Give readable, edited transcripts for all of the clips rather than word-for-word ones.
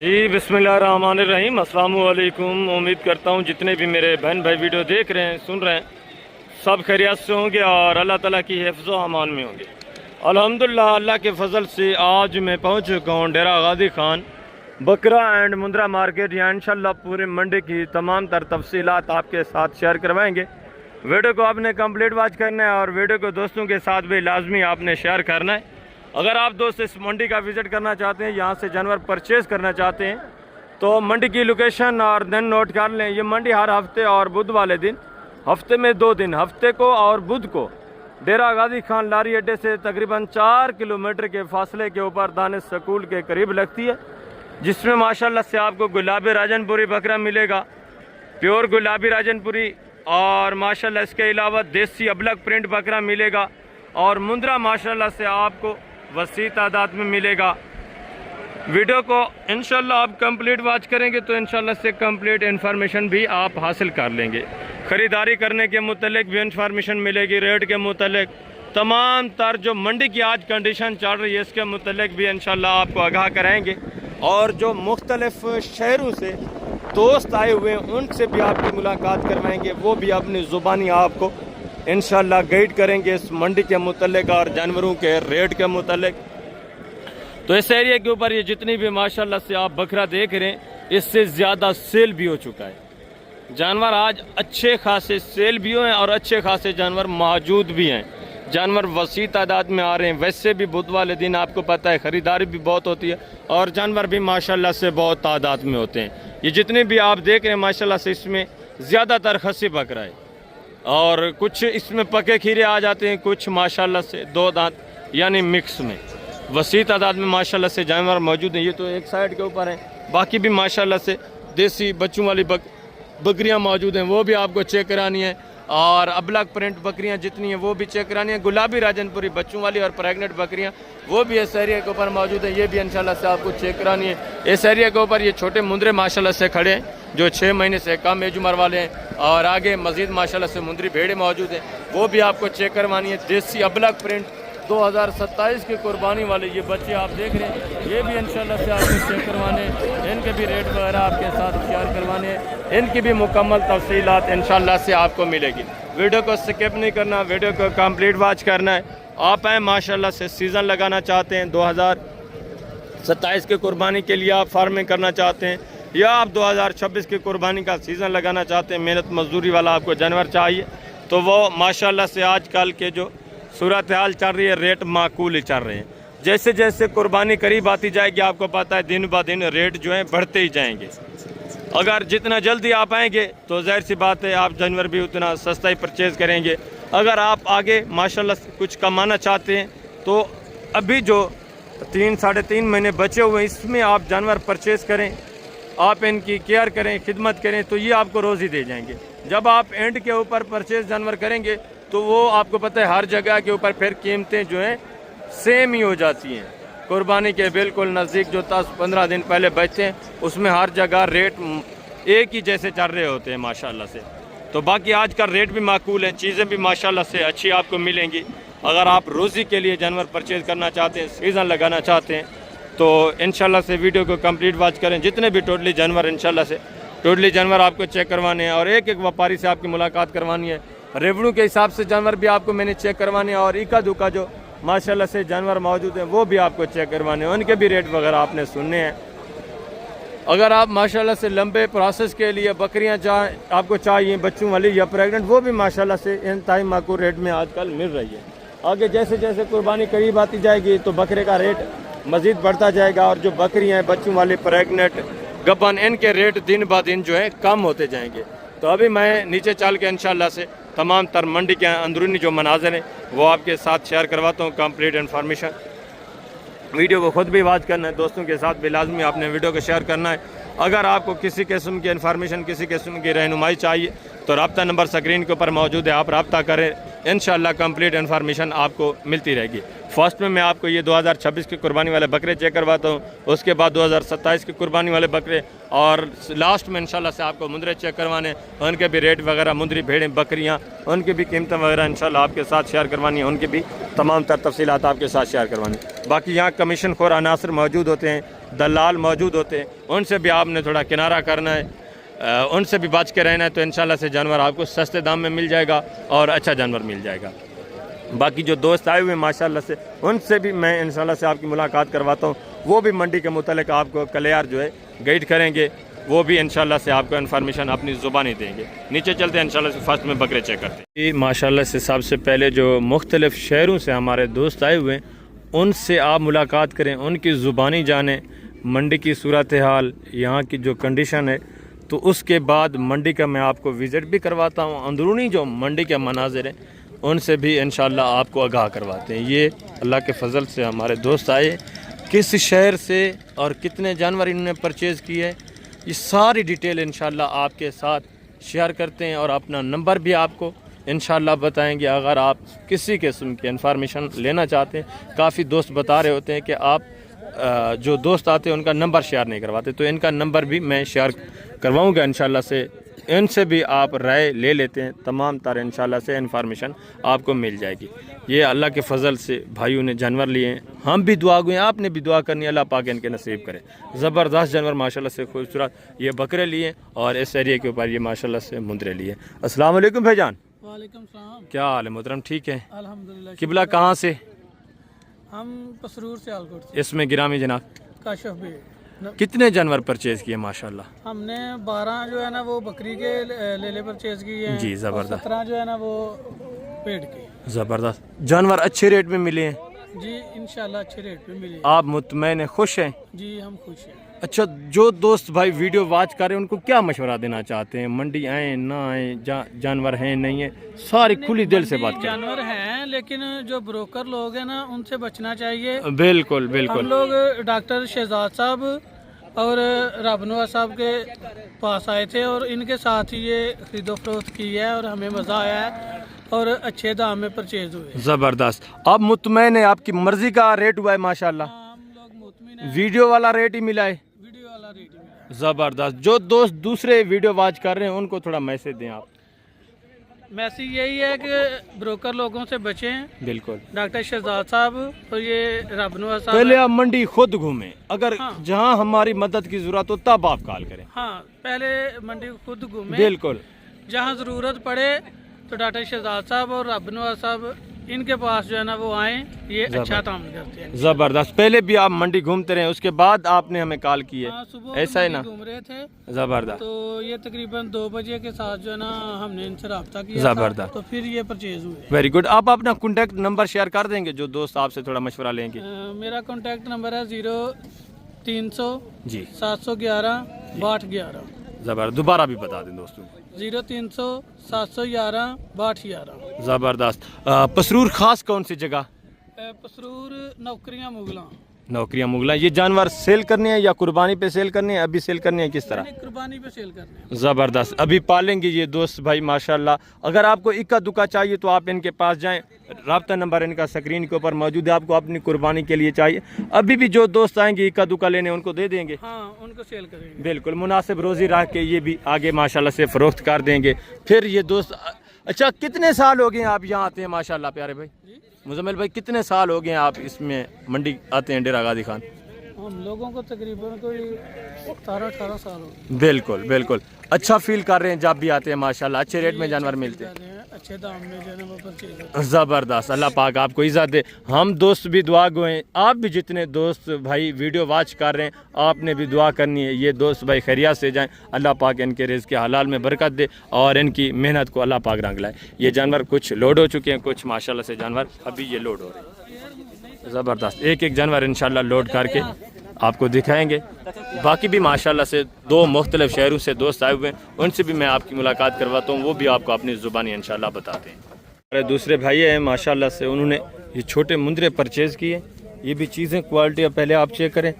जी बिस्मिल्लाहिर्रहमानिर्रहीम, अस्सलाम वालेकुम। उम्मीद करता हूँ जितने भी मेरे बहन भाई वीडियो देख रहे हैं, सुन रहे हैं, सब खैरियत से होंगे और अल्लाह ताला की हिफ्ज़ अमान में होंगे। अल्हम्दुलिल्लाह, अल्लाह के फ़ज़ल से आज मैं पहुँच चुका हूँ डेरा गाज़ी ख़ान बकरा एंड मुंद्रा मार्केट। यहाँ इंशाल्लाह पूरे मंडी की तमाम तर तफसीलात आपके साथ शेयर करवाएंगे। वीडियो को आपने कंप्लीट वॉच करना है और वीडियो को दोस्तों के साथ भी लाजमी आपने शेयर करना है। अगर आप दोस्त इस मंडी का विज़िट करना चाहते हैं, यहाँ से जानवर परचेज़ करना चाहते हैं, तो मंडी की लोकेशन और दिन नोट कर लें। ये मंडी हर हफ्ते और बुध वाले दिन, हफ्ते में 2 दिन, हफ्ते को और बुध को, डेरा गाज़ी ख़ान लारी अड्डे से तकरीबन 4 किलोमीटर के फासले के ऊपर दानिश स्कूल के करीब लगती है, जिसमें माशाल्लाह से आपको गुलाबी राजनपुरी बकरा मिलेगा, प्योर गुलाबी राजनपुरी, और माशाल्लाह इसके अलावा देसी अबलग प्रिंट बकरा मिलेगा, और मुंद्रा माशाल्लाह से आपको वसी तादाद में मिलेगा। वीडियो को इंशाल्लाह आप कंप्लीट वॉच करेंगे तो इंशाल्लाह से कंप्लीट इन्फॉर्मेशन भी आप हासिल कर लेंगे। ख़रीदारी करने के मुतल्लिक भी इन्फॉर्मेशन मिलेगी, रेट के मुतल्लिक तमाम तर जो मंडी की आज कंडीशन चल रही है इसके मुतल्लिक भी इंशाल्लाह आपको आगाह कराएंगे। और जो मुख्तलिफ शहरों से दोस्त आए हुए हैं उनसे भी आपकी मुलाकात करवाएंगे, वो भी अपनी ज़ुबानी आपको इंशाल्लाह गाइड करेंगे इस मंडी के मुतल्लिक और जानवरों के रेट के मुतल्लिक। तो इस एरिया के ऊपर ये जितनी भी माशाल्लाह से आप बकरा देख रहे हैं, इससे ज़्यादा सेल भी हो चुका है। जानवर आज अच्छे खासे सेल भी हुए हैं और अच्छे खासे जानवर मौजूद भी हैं। जानवर वसी तादाद में आ रहे हैं। वैसे भी बुध वाले दिन आपको पता है ख़रीदारी भी बहुत होती है और जानवर भी माशाल्लाह से बहुत तादाद में होते हैं। ये जितने भी आप देख रहे हैं माशाल्लाह से इसमें ज़्यादातर खसी बकरा है और कुछ इसमें पके खीरे आ जाते हैं, कुछ माशाल्लाह से 2 दांत यानी मिक्स में वसी तादाद में माशाल्लाह से जानवर मौजूद हैं। ये तो एक साइड के ऊपर हैं, बाकी भी माशाल्लाह से देसी बच्चों वाली बकरियां मौजूद हैं, वो भी आपको चेक करानी है। और अबलग प्रिंट बकरियां जितनी हैं वो भी चेक करानी है। गुलाबी राजनपुरी बच्चों वाली और प्रेगनेंट बकरियां वो भी इस एरिया के ऊपर मौजूद है, ये भी इंशाल्लाह से आपको चेक करानी है। इस एरिया के ऊपर ये छोटे मुंद्रे माशाल्लाह से खड़े हैं जो 6 महीने से कम एज उम्र वाले हैं, और आगे मजीद माशाल्लाह से मुंद्री भेड़े मौजूद हैं, वो भी आपको चेक करवानी है। देसी अबलग प्रिंट 2027 की कुर्बानी वाले ये बच्चे आप देख रहे हैं, ये भी इंशाल्लाह से आपको चेक करवाने, इनके भी रेट वगैरह आपके साथ शेयर करवाने हैं, इनकी भी मुकम्मल तफसीलात इंशाल्लाह से आपको मिलेगी। वीडियो को स्किप नहीं करना, वीडियो को कंप्लीट वॉच करना है। आप हैं माशाल्लाह से सीज़न लगाना चाहते हैं, 2027 की कुर्बानी के लिए आप फार्मिंग करना चाहते हैं, या आप 2026 की कुर्बानी का सीज़न लगाना चाहते हैं, मेहनत मजदूरी वाला आपको जानवर चाहिए, तो वो माशाल्लाह से आजकल के जो सूरत हाल चल रही है, रेट माकूल ही चल रहे हैं। जैसे जैसे कुर्बानी करीब आती जाएगी आपको पता है दिन ब दिन रेट जो है बढ़ते ही जाएंगे। अगर जितना जल्दी आप आएंगे तो जाहिर सी बात है आप जानवर भी उतना सस्ता ही परचेज़ करेंगे। अगर आप आगे माशाल्लाह से कुछ कमाना चाहते हैं तो अभी जो 3 साढ़े 3 महीने बचे हुए हैं इसमें आप जानवर परचेज़ करें, आप इनकी केयर करें, खिदमत करें, तो ये आपको रोज़ ही दे जाएंगे। जब आप एंड के ऊपर परचेज़ जानवर करेंगे तो वो आपको पता है हर जगह के ऊपर फिर कीमतें जो हैं सेम ही हो जाती हैं। कुर्बानी के बिल्कुल नज़दीक जो 10-15 दिन पहले बचते हैं उसमें हर जगह रेट एक ही जैसे चल रहे होते हैं माशाल्लाह से। तो बाकी आज का रेट भी माकूल है, चीज़ें भी माशाल्लाह से अच्छी आपको मिलेंगी। अगर आप रोज़ी के लिए जानवर परचेज़ करना चाहते हैं, सीज़न लगाना चाहते हैं, तो इंशाल्लाह से वीडियो को कंप्लीट वॉच करें। जितने भी टोटली जानवर इंशाल्लाह से टोटली जानवर आपको चेक करवाने हैं और एक एक व्यापारी से आपकी मुलाकात करवानी है। रेवन्यू के हिसाब से जानवर भी आपको मैंने चेक करवाने हैं और इक्का दुक्का जो माशाल्लाह से जानवर मौजूद हैं वो भी आपको चेक करवाने हैं, उनके भी रेट वगैरह आपने सुनने हैं। अगर आप माशाल्लाह से लंबे प्रोसेस के लिए बकरियां आपको चाहिए बच्चों वाली या प्रेग्नेंट, वो भी माशाल्लाह से इंतहाई माकूल रेट में आजकल मिल रही है। आगे जैसे जैसे कुर्बानी करीब आती जाएगी तो बकरे का रेट मज़ीद बढ़ता जाएगा और जो बकरियाँ हैं बच्चों वाली प्रेगनेंट गबन, इनके रेट दिन ब दिन जो है कम होते जाएंगे। तो अभी मैं नीचे चल के इंशाल्लाह से तमाम तर मंडी के अंदरूनी जो मनाज़र हैं वो आपके साथ शेयर करवाता हूँ कंप्लीट इन्फॉर्मेशन। वीडियो को ख़ुद भी वॉच करना है, दोस्तों के साथ भी लाजमी आपने वीडियो को शेयर करना है। अगर आपको किसी किस्म की इन्फॉर्मेशन, किसी किस्म की रहनुमाई चाहिए तो रब्ता नंबर स्क्रीन के ऊपर मौजूद है, आप रब्ता करें, इंशाल्लाह कंप्लीट इन्फॉर्मेशन आपको मिलती रहेगी। फर्स्ट में मैं आपको ये 2026 की कुर्बानी वाले बकरे चेक करवाता हूँ, उसके बाद 2027 की कुर्बानी वाले बकरे, और लास्ट में इंशाल्लाह से आपको मुंद्रे चेक करवाने, उनके भी रेट वगैरह, मुंद्री भेड़ें बकरियाँ, उनकी भी कीमतें वगैरह इंशाल्लाह आपके साथ शेयर करवानी है, उनकी भी तमाम तर तफसीलात आपके साथ शेयर करवानी। बाकी यहाँ कमीशन खोर अनासर मौजूद होते हैं, दलाल मौजूद होते हैं, उनसे भी आपने थोड़ा किनारा करना है, उनसे भी बच के रहना है। तो इंशाल्लाह से जानवर आपको सस्ते दाम में मिल जाएगा और अच्छा जानवर मिल जाएगा। बाकी जो दोस्त आए हुए हैं माशाल्लाह से, उनसे भी मैं इंशाल्लाह से आपकी मुलाकात करवाता हूँ। वो भी मंडी के मुतालिक आपको क्लियर जो है गाइड करेंगे, वो भी इंशाल्लाह से आपको इन्फॉर्मेशन अपनी ज़ुबानी देंगे। नीचे चलते हैं इंशाल्लाह से, फर्स्ट में बकरे चेक करते हैं। ये माशाल्लाह से सबसे पहले जो मुख्तलिफ़ शहरों से हमारे दोस्त आए हुए हैं, उनसे आप मुलाकात करें, उनकी ज़ुबानी जानें, मंडी की सूरत हाल, यहाँ की जो कंडीशन है। तो उसके बाद मंडी का मैं आपको विज़िट भी करवाता हूँ, अंदरूनी जो मंडी के मनाजिर हैं उनसे भी इंशाल्लाह आपको आगाह करवाते हैं। ये अल्लाह के फजल से हमारे दोस्त आए, किस शहर से और कितने जानवर इन्होंने परचेज़ किए, ये सारी डिटेल इंशाल्लाह आपके साथ शेयर करते हैं और अपना नंबर भी आपको इंशाल्लाह बताएंगे। अगर आप किसी किस्म की इन्फॉर्मेशन लेना चाहते हैं, काफ़ी दोस्त बता रहे होते हैं कि आप जो दोस्त आते हैं उनका नंबर शेयर नहीं करवाते, तो इनका नंबर भी मैं शेयर करवाऊँगा इंशाल्लाह से। इनसे भी आप राय ले लेते हैं, तमाम तार इंशाल्लाह से इन्फॉर्मेशन आपको मिल जाएगी। ये अल्लाह के फ़ज़ल से भाइयों ने जानवर लिए हैं, हम भी दुआ गए, आपने भी दुआ करनी है, अल्लाह पाक इनके नसीब करे। ज़बरदस्त जानवर माशाल्लाह से खूबसूरत ये बकरे लिए और इस एरिया के ऊपर ये माशाल्लाह से मुंदरे लिए। अस्सलाम वालेकुम भाईजान। वालेकुम सलाम। क्या हाल है मोहतरम, ठीक है? अल्हम्दुलिल्लाह। किबला कहाँ से? हम पसरूर से आलकोट से। इसमें गिरामी जनाब काशफ भी कितने जानवर परचेज़ किए माशाल्लाह? हमने 12 जो है ना वो बकरी के ले परचेज किए हैं जी, ज़बरदस्त। 17 जो है ना वो पेड़ के। ज़बरदस्त जानवर अच्छे रेट में मिले हैं जी इंशाल्लाह अच्छे रेट पे मिले। आप मुतमईन खुश हैं? जी हम खुश हैं। अच्छा, जो दोस्त भाई वीडियो वॉच कर रहे हैं उनको क्या मशवरा देना चाहते हैं? मंडी आए ना आए, जानवर हैं नहीं है, सारी खुली दिल से बात करें। जानवर हैं लेकिन जो ब्रोकर लोग हैं ना उनसे बचना चाहिए। बिल्कुल बिल्कुल। हम लोग डॉक्टर शहजाद साहब और राबनुआ साहब के पास आए थे और इनके साथ ही ये खरीदो फरोख्त की है और हमें मज़ा आया है और अच्छे दाम में परचेज हुए। ज़बरदस्त। आप मुतमईन है, आपकी मर्जी का रेट हुआ है माशाल्लाह? हम लोग मुतमिन हैं, वीडियो वाला रेट ही मिला है? वीडियो वाला रेट ही मिला। ज़बरदस्त। जो दोस्त दूसरे वीडियो वॉच कर रहे हैं उनको थोड़ा मैसेज दें आप। मैसेज यही है कि ब्रोकर लोगों से बचें। बिल्कुल। डॉक्टर शहजाद साहब और ये राबनुआ साहब पहले आप मंडी खुद घूमें, अगर हाँ। जहां हमारी मदद की जरूरत हो तब आप कॉल करें। हाँ पहले मंडी खुद घूमें, बिल्कुल। जहाँ ज़रूरत पड़े तो डॉक्टर शहजाद साहब और राबनुआ साहब इनके पास जो है ना वो आए, ये अच्छा काम करते हैं। ज़बरदस्त। पहले भी आप मंडी घूमते रहे, उसके बाद आपने हमें कॉल की है? हाँ, सुबह ऐसा है ना? घूम रहे थे ज़बरदस्त। तो ये तकरीबन 2 बजे के साथ जो है ना हमने इनसे रब्ता किया था, ज़बरदस्त। तो फिर ये परचेज हुए। Very good. आप अपना कॉन्टैक्ट नंबर शेयर कर देंगे जो दोस्त आपसे थोड़ा मशवरा लेंगे? मेरा कॉन्टैक्ट नंबर है 0300 जी। 711 6211। ज़बरदस्त। दोबारा भी बता दें दोस्तों। 0300 711 6211। ज़बरदस्त। पसरूर खास कौन सी जगह? पसरूर नौकरियां मुगला। नौकरियां मुगला। ये जानवर सेल करने हैं या कुर्बानी पे सेल करने हैं? अभी सेल करने हैं, किस तरह? कुर्बानी पे सेल करने हैं। ज़बरदस्त। अभी पालेंगे ये दोस्त भाई माशाल्लाह। अगर आपको इक्का दुक्का चाहिए तो आप इनके पास जाएं, राब्ता नंबर इनका स्क्रीन के ऊपर मौजूद है। आपको अपनी कुर्बानी के लिए चाहिए, अभी भी जो दोस्त आएंगे इक्का दुक्का लेने उनको दे देंगे। हाँ उनको सेल करेंगे। बिल्कुल मुनासिब रोज़ी रख के ये भी आगे माशाल्लाह से फ़रोख्त कर देंगे। फिर ये दोस्त, अच्छा कितने साल हो गए आप यहाँ आते हैं माशाल्लाह प्यारे भाई? मुजम्मिल भाई कितने साल हो गए आप इसमें मंडी आते हैं डेरा गाजी खान? हम लोगों को तकरीबन कोई 17-18 साल हो गए। बिल्कुल बिल्कुल। अच्छा फील कर रहे हैं जब भी आते हैं माशाल्लाह, अच्छे रेट में जानवर मिलते हैं, अच्छे दाम में जो है ना वो परचेज। ज़बरदस्त। अल्लाह पाक आपको इज़्ज़त दे। हम दोस्त भी दुआ गो हैं, आप भी जितने दोस्त भाई वीडियो वॉच कर रहे हैं आपने भी दुआ करनी है, ये दोस्त भाई खैरियत से जाएं, अल्लाह पाक इनके रिज़्क़ के हलाल में बरकत दे और इनकी मेहनत को अल्लाह पाक रंग लाए। ये जानवर कुछ लोड हो चुके हैं, कुछ माशाल्लाह से जानवर अभी ये लोड हो रहे हैं। ज़बरदस्त। एक एक जानवर इंशाल्लाह लोड करके आपको दिखाएंगे। बाकी भी माशाल्लाह से 2 मुख्तलिफ शहरों से दोस्त आए हुए हैं, उनसे भी मैं आपकी मुलाकात करवाता हूँ, वो भी आपको अपनी ज़ुबानी इंशाल्लाह बताते हैं। हमारे दूसरे भाई हैं माशाल्लाह से, उन्होंने ये छोटे मुंदरे परचेज़ किए। ये भी चीज़ें क्वालिटी पहले आप चेक करें,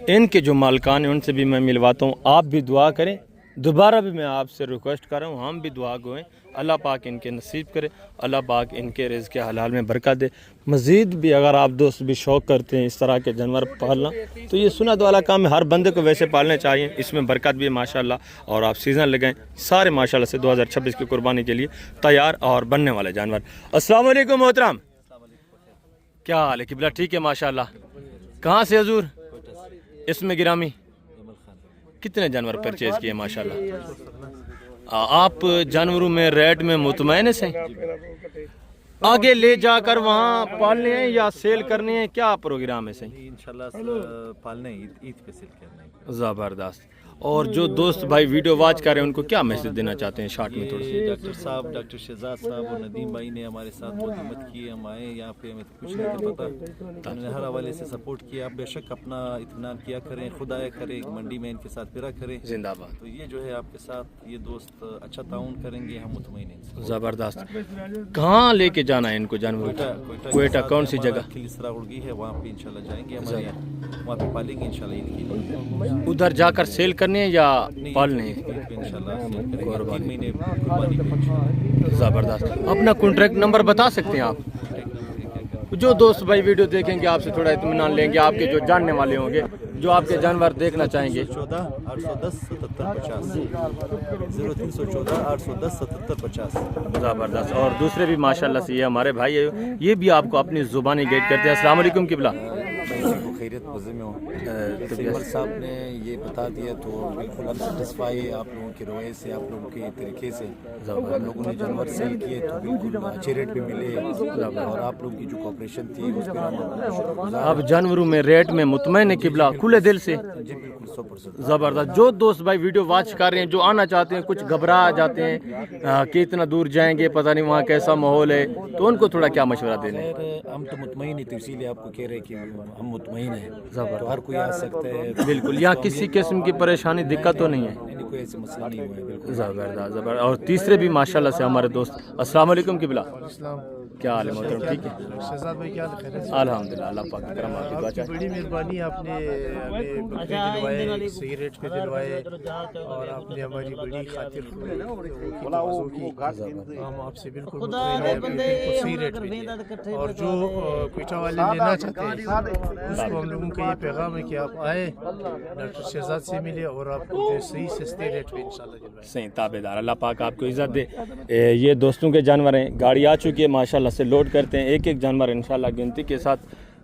इनके जो मालकान हैं उनसे भी मैं मिलवाता हूँ। आप भी दुआ करें, दोबारा भी मैं आपसे रिक्वेस्ट कर रहा हूँ, हम भी दुआ गो हैं, अल्लाह पाक इनके नसीब करे, अल्लाह पाक इनके रिज़्क़ के हलाल में बरकत दे। मज़ीद भी अगर आप दोस्त भी शौक़ करते हैं इस तरह के जानवर पालना, तो ये सुन्नत वाला काम है, हर बंदे को वैसे पालने चाहिए, इसमें बरकत भी है माशाल्लाह। और आप सीज़न लगाएं, सारे माशाल्लाह से 2026 की कुर्बानी के लिए तैयार और बनने वाले जानवर। अस्सलाम वालेकुम मोहतरम, क्या हाल है? किबला ठीक है माशाल्लाह। कहाँ से हजूर? इसमें गिरामी कितने जानवर परचेज किए माशाल्लाह? आप जानवरों में रेट में मुतमईन हैं? आगे ले जाकर वहाँ पालने हैं या सेल करने हैं, क्या प्रोग्राम है सही? इंशाल्लाह पालने ईद पे सेल करने हैं। ज़बरदस्त। और जो दोस्त भाई वीडियो वॉच कर रहे हैं उनको क्या मैसेज देना चाहते हैं शॉर्ट में थोड़ा सा? डॉक्टर साहब, डॉक्टर शहजाद साहब और नदीम भाई ने हमारे साथ बहुत हिम्मत की। हम आए यहाँ पे, हमें तो कुछ नहीं था पता, उन्होंने हर हवाले से सपोर्ट किया। आप बेशक अपना इत्मीनान किया करें, खुद आया करें, मंडी में इनके साथ फिरा करें। जिंदाबाद। तो ये जो है आपके साथ ये दोस्त अच्छा ताउन करेंगे, हम मुतमईन हैं। ज़बरदस्त। कहाँ लेके जाना है इनको जानवर? कोयटा कौन सी जगह? खिलिसरा उड़गी है, वहाँ पे इंशाल्लाह जाएंगे हमारे यहाँ, वहाँ पे पालेंगे इंशाल्लाह ईद के लिए। उधर जाकर सेल करने हैं या पालने हैं? इंशाल्लाह सेल करेंगे 3 महीने कुर्बानी पे। ज़बरदस्त। अपना कॉन्ट्रैक्ट नंबर बता सकते हैं आप? जो दोस्त भाई वीडियो देखेंगे आपसे थोड़ा इत्मीनान लेंगे, आपके जो जानने वाले होंगे, जो आपके जानवर देखना चाहेंगे। 0314 810 77 50 0314 810 77 50। ज़बरदस्त। और दूसरे भी माशाल्लाह से ये हमारे भाई है, ये भी आपको अपनी ज़ुबानी गाइड करते हैं। अस्सलाम वालेकुम किबला। खैरियत मज़े में हो। सिमर साहब ने ये बता दिया तो बिल्कुल हम सेटिस्फाई आप लोगों के रवैये से, आप लोगों के तरीके से। हम लोगों ने जानवर सेल किए तो बिल्कुल अच्छे रेट पे मिले, और आप लोगों की जो कोऑपरेशन थी उस पर हम अब जानवरों में रेट में मुतमईन है किबला, खुले दिल से? जी बिल्कुल 100%। ज़बरदस्त। जो दोस्त भाई वीडियो वॉच कर रहे हैं, जो आना चाहते हैं, कुछ घबरा जाते हैं कि इतना दूर जाएंगे, पता नहीं वहाँ कैसा माहौल है, तो उनको थोड़ा क्या मशवरा देने? हम तो मुतमईन ही, तो इसीलिए आपको कह रहे हैं कि हम मुतमईन हैं, तो हर कोई आ सकता है। बिल्कुल, यहाँ किसी किस्म की परेशानी दिक्कत तो नहीं है? नहीं, कोई ऐसा मसला नहीं हुआ है। बिल्कुल ज़बरदस्त ज़बरदस्त। और तीसरे भी माशाल्लाह से हमारे दोस्त। अस्सलाम वालेकुम किबला। क्या हाल है मोहतरम? ठीक है शहजाद भाई, क्या खैर है? अल्हम्दुलिल्लाह, अल्लाह पाक करम आपकी दुआ चाहे। बड़ी मेहरबानी, आपने हमें बकरे दिलवाए, सही रेट पे दिलवाए, और आपने हमारी बड़ी खातिर की। हम आपसे बिल्कुल मुतमईन हैं, बिल्कुल सही रेट पे दिए। और जो क्वेटा वाले लेना चाहते हैं उसको हम लोगों का ये पैगाम है कि आप आए, डॉक्टर शहजाद से मिले, और आपको जो सही सस्ते रेट पे इंशाल्लाह दिलवाए। सही ताबेदार, अल्लाह पाक आपको इज़्ज़त दे। ये दोस्तों के जानवर हैं, गाड़ी आ चुकी है माशाल्लाह से, लोड करते हैं एक एक जानवर इंशाल्लाह गिनती के साथ।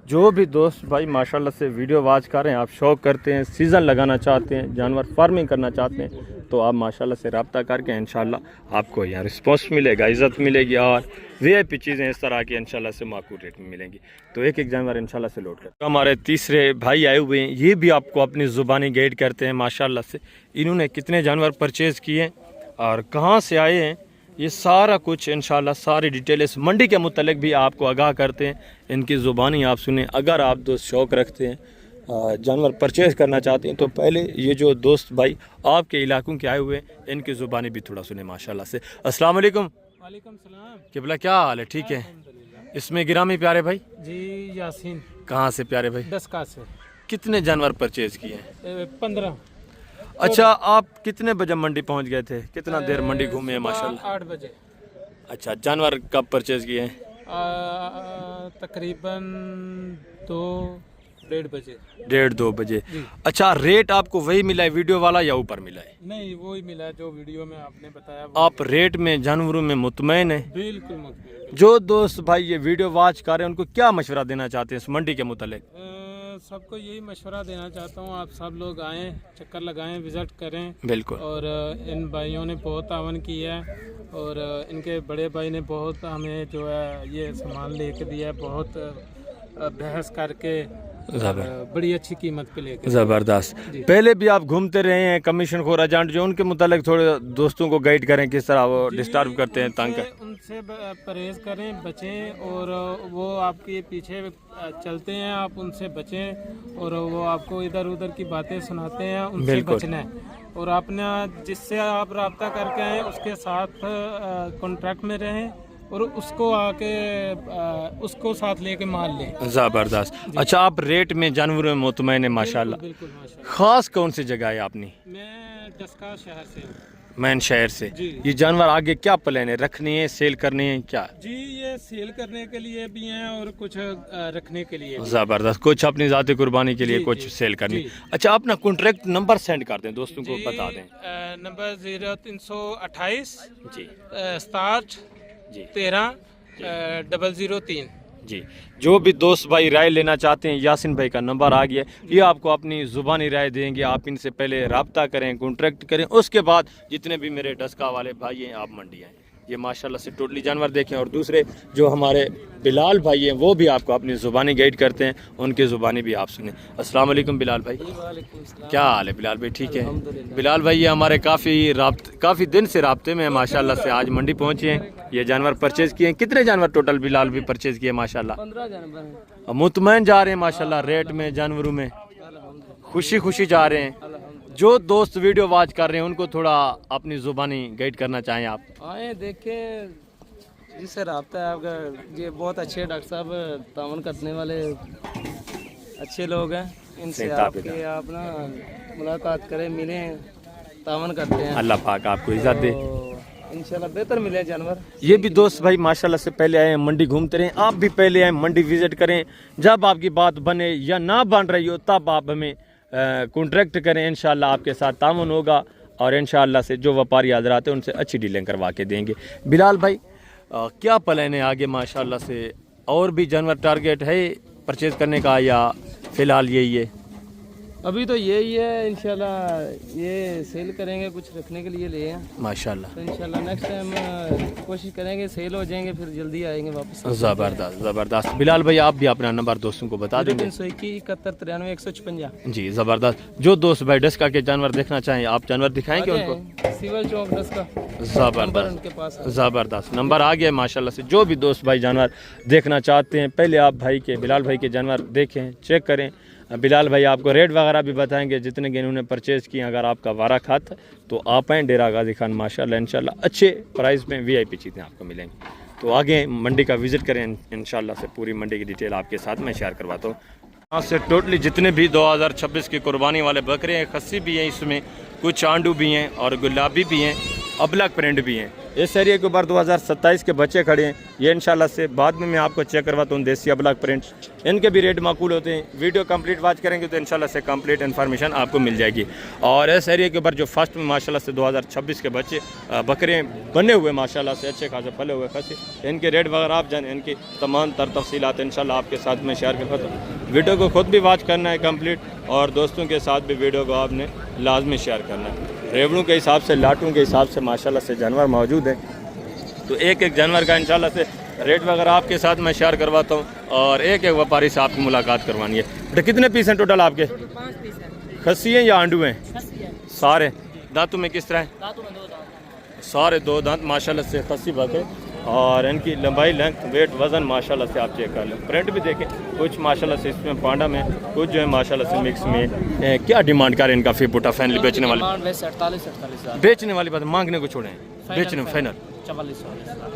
जो भी दोस्त भाई माशाल्लाह से वीडियो वॉच कर रहे हैं, आप शौक़ करते हैं, सीज़न लगाना चाहते हैं, जानवर फार्मिंग करना चाहते हैं, तो आप माशाल्लाह से रब्ता करके इंशाल्लाह आपको यहाँ रिस्पॉन्स मिलेगा, इज़्ज़त मिलेगी, और VIP चीज़ें इस तरह की इंशाल्लाह से माकूल रेट में मिलेंगी। तो एक एक जानवर इंशाल्लाह से लोड करते हैं। हमारे तीसरे भाई आए हुए हैं, ये भी आपको अपनी ज़ुबानी गाइड करते हैं माशाल्लाह से। इन्होंने कितने जानवर परचेज़ किए और कहाँ से आए हैं, ये सारा कुछ इंशाल्लाह सारी डिटेल इस मंडी के मुतल्लिक भी आपको आगाह करते हैं। इनकी ज़ुबानी आप सुने। अगर आप दोस्त शौक़ रखते हैं, जानवर परचेज़ करना चाहते हैं, तो पहले ये जो दोस्त भाई आपके इलाकों के आए हुए हैं, इनकी ज़ुबानी भी थोड़ा सुने माशाल्लाह से। अस्सलाम वालेकुम। वालेकुम सलाम। किबला, क्या हाल है? ठीक है। इसमें गिरामी प्यारे भाई जी यासीन। कहाँ से प्यारे भाई? 10 का से कितने जानवर परचेज़ किए हैं? 15। अच्छा, आप कितने बजे मंडी पहुंच गए थे? कितना देर मंडी घूमे हैं माशाल्लाह? 8 बजे। अच्छा, जानवर कब परचेज़ किए हैं? तकरीबन 2-1:30 बजे। 1:30-2 बजे। अच्छा, रेट आपको वही मिला है वीडियो वाला या ऊपर मिला है? नहीं, वो ही मिला जो वीडियो में आपने बताया। आप रेट में जानवरों में मुतमईन है? बिल्कुल मुतमईन। जो दोस्त भाई ये वीडियो वॉच कर रहे हैं, उनको क्या मशवरा देना चाहते हैं इस मंडी के मुतालिक? सबको यही मशवरा देना चाहता हूँ, आप सब लोग आएँ, चक्कर लगाएं, विज़िट करें। बिल्कुल। और इन भाइयों ने बहुत तावन किया है, और इनके बड़े भाई ने बहुत हमें जो है ये सामान लेके दिया है, बहुत बहस करके बड़ी अच्छी कीमत पे लेके। ज़बरदस्त। पहले भी आप घूमते रहे हैं कमीशन खोर एजेंट, जो उनके मुतालिक थोड़े दोस्तों को गाइड करें, किस तरह वो डिस्टर्ब करते हैं, तंग कर। उनसे परहेज करें, बचें, और वो आपके पीछे चलते हैं, आप उनसे बचें, और वो आपको इधर उधर की बातें सुनाते हैं, उनसे बचना है। और आपने जिससे आप रब्ता करके आए उसके साथ कॉन्ट्रैक्ट में रहें, और उसको आके उसको साथ लेके माल लें। ज़बरदस्त। अच्छा, आप रेट में जानवरों में मुतमईन है माशाल्लाह। बिल्कुल माशाल्लाह। ख़ास कौन सी जगह है आपने? मैं डस्का शहर से हूँ। मैन शहर से। ये जानवर आगे क्या प्लान है? रखनी है, सेल करनी है, क्या? जी, ये सेल करने के लिए भी हैं और कुछ रखने के लिए। ज़बरदस्त। कुछ अपनी ज़ाती कुर्बानी के लिए, कुछ सेल करनी। अच्छा, अपना कॉन्ट्रैक्ट नंबर सेंड कर दें, दोस्तों को बता दें। नंबर 0328 जी 67 जी 13 003। जी, जो भी दोस्त भाई राय लेना चाहते हैं, यासिन भाई का नंबर आ गया, ये आपको अपनी ज़ुबानी राय देंगे। आप इनसे पहले रब्ता करें, कॉन्ट्रैक्ट करें, उसके बाद जितने भी मेरे डस्का वाले भाई हैं आप मंडी आएँ। ये माशाल्लाह से टोटली जानवर देखें। और दूसरे जो हमारे बिलाल भाई हैं वो भी आपको अपनी ज़ुबानी गाइड करते हैं, उनकी ज़ुबानी भी आप सुने। अस्सलाम वालेकुम बिलाल भाई, क्या हाल है बिलाल भाई? ठीक है बिलाल भाई, ये हमारे काफ़ी दिन से राब्ते में है माशाल्लाह से। आज मंडी पहुँचे हैं, ये जानवर परचेज़ किए हैं। कितने जानवर टोटल बिलाल भी परचेज़ किए माशाल्लाह? 15 जानवर मुतमैन जा रहे हैं माशाल्लाह, रेट में जानवरों में खुशी जा रहे हैं। जो दोस्त वीडियो वॉच कर रहे हैं उनको थोड़ा अपनी ज़ुबानी गाइड करना चाहें आप? आए देखें, जिससे रब्ता है आपका, ये बहुत अच्छे डॉक्टर साहब, तावन करने वाले अच्छे लोग हैं। इनसे आप ना मुलाकात करें, मिलें, तावन करते हैं। अल्लाह पाक आपको इज़्ज़त दे, इंशाल्लाह बेहतर मिले जानवर। ये भी दोस्त भाई माशाल्लाह से पहले आए हैं, मंडी घूमते रहें। आप भी पहले आए, मंडी विज़िट करें। जब आपकी बात बने या ना बन रही हो तब आप हमें कॉन्ट्रैक्ट करें, इंशाल्लाह आपके साथ तामुन होगा और इंशाल्लाह से जो व्यापारी हज़रात हैं उनसे अच्छी डीलिंग करवा के देंगे। बिलाल भाई क्या प्लान है आगे माशाल्लाह से? और भी जानवर टारगेट है परचेज़ करने का या फ़िलहाल यही है? अभी तो यही है, इंशाल्लाह ये सेल करेंगे, कुछ रखने के लिए ले हैं माशाल्लाह। तो इंशाल्लाह नेक्स्ट टाइम कोशिश करेंगे सेल हो जाएंगे, फिर जल्दी आएंगे वापस। ज़बरदस्त बिलाल भाई, आप भी अपना नंबर दोस्तों को बता देंगे। 321 71 93 156। जी ज़बरदस्त। जो दोस्त भाई डस्का के जानवर देखना चाहें आप जानवर दिखाएंगे उनको? सिविल चौक डस्का ज़बरदस्त, उनके पास ज़बरदस्त नंबर आ गया माशाल्लाह से। जो भी दोस्त भाई जानवर देखना चाहते हैं, पहले आप बिलाल भाई के जानवर देखें, चेक करें। बिलाल भाई आपको रेट वगैरह भी बताएंगे जितने के इन्होंने परचेज़ किए। अगर आपका वारा खाता तो आप आएँ डेरा गाजी खान, माशाल्लाह इंशाल्लाह अच्छे प्राइस में VIP चीज़ें आपको मिलेंगी। तो आगे मंडी का विज़िट करें, इंशाल्लाह से पूरी मंडी की डिटेल आपके साथ मैं शेयर करवाता हूँ। यहाँ से टोटली जितने भी 2026 की कुर्बानी वाले बकरे हैं, खस्सी भी हैं इसमें, कुछ आंडू भी हैं और गुलाबी भी हैं, अबलग प्रिंट भी हैं। इस एरिया के ऊपर 2027 के बच्चे खड़े हैं। ये इंशाल्लाह से बाद में मैं आपको चेक करवाता हूँ। देसी अबलग प्रिंट, इनके भी रेट माकूल होते हैं। वीडियो कंप्लीट वॉच करेंगे तो इंशाल्लाह से कंप्लीट इन्फॉर्मेशन आपको मिल जाएगी। और इस एरिया के ऊपर जो फर्स्ट में माशाल्लाह से 2026 के बच्चे बकरे बने हुए माशाल्लाह से अच्छे खासे फले हुए खस्सी, इनके रेट वगैरह आप जानें, इनकी तमाम तर तफसीलात इंशाल्लाह आपके साथ में शेयर करता हूँ। वीडियो को खुद भी वॉच करना है कंप्लीट, और दोस्तों के साथ भी वीडियो को आपने लाजमी शेयर करना है। रेवड़ों के हिसाब से, लाटों के हिसाब से माशाल्लाह से जानवर मौजूद हैं। तो एक एक जानवर का इंशाल्लाह से रेट वगैरह आपके साथ मैं शेयर करवाता हूँ, और एक एक व्यापारी से आपकी मुलाकात करवानी है। बेटा कितने पीस हैं टोटल आपके? 5 पीस है। खस्सी हैं या आंडू हैं? सारे दांतों में किस तरह हैं? दांतों में 2 दांत। सारे 2 दांत माशाल्लाह से खस्सी बकरे, और इनकी लंबाई, लेंथ, वेट, वज़न माशाल्लाह से आप चेक कर लें। प्रिंट भी देखें, कुछ माशाल्लाह से इसमें पांडा में, कुछ जो है माशाल्लाह से मिक्स में। क्या डिमांड कर इनका फिर बुटा फाइनल बेचने वाले? 48 बेचने वाली बात मांगने को छोड़ें, बेचने फाइनल 44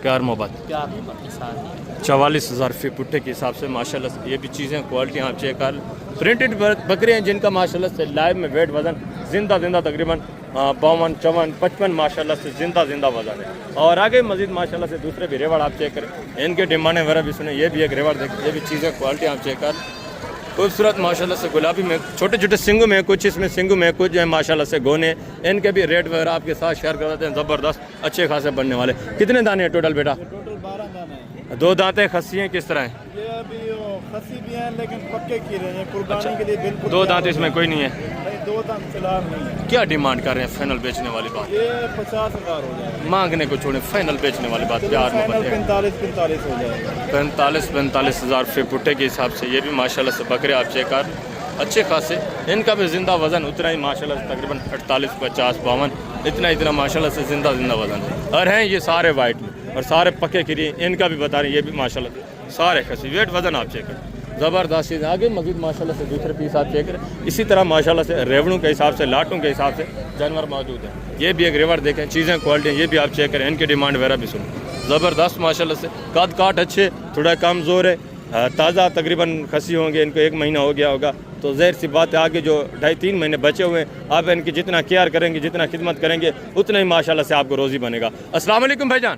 प्यार मोहब्बत के साथ 44,000 फी पुट्टे के हिसाब से माशाल्लाह से। ये भी चीज़ें क्वालिटी आप चेक कर। प्रिंटेड बकरे हैं जिनका माशाल्लाह से लाइव में वेट, वज़न जिंदा तकरीबन 52, 54, 55 माशाल्लाह से जिंदा वज़न है। और आगे मजीद माशाल्लाह से दूसरे भी रेवड़ आप चेक करें, इनके डिमांड वगैरह भी सुने। ये भी एक रेवड़ देखें, ये भी चीज़ें क्वालिटी आप चेक कर। खूबसूरत माशाल्लाह से गुलाबी में, छोटे छोटे सिंगू में, कुछ इसमें सिंगू में, कुछ जो है माशाल्लाह से गोने। इनके भी रेट वगैरह आपके साथ शेयर करवाते हैं। ज़बरदस्त अच्छे खासे बनने वाले। कितने दाने हैं टोटल बेटा? टोटल 12 दाने हैं। 2 दांतें खस्सी हैं, किस तरह हैं? ये अभी खस्सी भी हैं लेकिन पक्के की रहे हैं, कुर्बानी के लिए बिल्कुल 2 दांत इसमें कोई नहीं है? नहीं, 2 दांत फिलहाल नहीं है। क्या डिमांड कर रहे हैं फाइनल बेचने वाली बात? ये 50,000 हो जाएगा। मांगने को छोड़ें, फाइनल बेचने वाली बात प्यार में बताएं। 45 हो जाएगा। 45,000 फी पुट्टे के हिसाब से ये भी माशाल्लाह से बकरे आप चेक कर, अच्छे खासे। इनका भी जिंदा वज़न उतना ही माशाल्लाह से, तकरीबन 48, 50, 52 इतना माशाल्लाह से जिंदा वज़न है। और हैं ये सारे वाइट में और सारे पक्के किरी। इनका भी बता रहे हैं, ये भी माशाल्लाह सारे खसी, वेट वज़न आप चेक करें, ज़बरदस्त चीज़। आगे मज़ीद माशाल्लाह से दूसरे पीस आप चेक करें। इसी तरह माशाल्लाह से रेवड़ों के हिसाब से, लाटों के हिसाब से जानवर मौजूद हैं। ये भी एक रेवड़ देखें, चीज़ें क्वालिटी, ये भी आप चेक करें। इनकी डिमांड वगैरह भी सुनें, ज़बरदस्त माशाल्लाह से। कद काट अच्छे, थोड़ा कम जोर है, ताज़ा तकरीबन खसी होंगे, इनको 1 महीना हो गया होगा। तो ज़ाहिर सी बात है आगे जो 2.5-3 महीने बचे हुए हैं, आप इनकी जितना केयर करेंगे, जितना खिदमत करेंगे, उतना ही माशाल्लाह से आपको रोज़ी बनेगा। अस्सलाम वालेकुम भाईजान,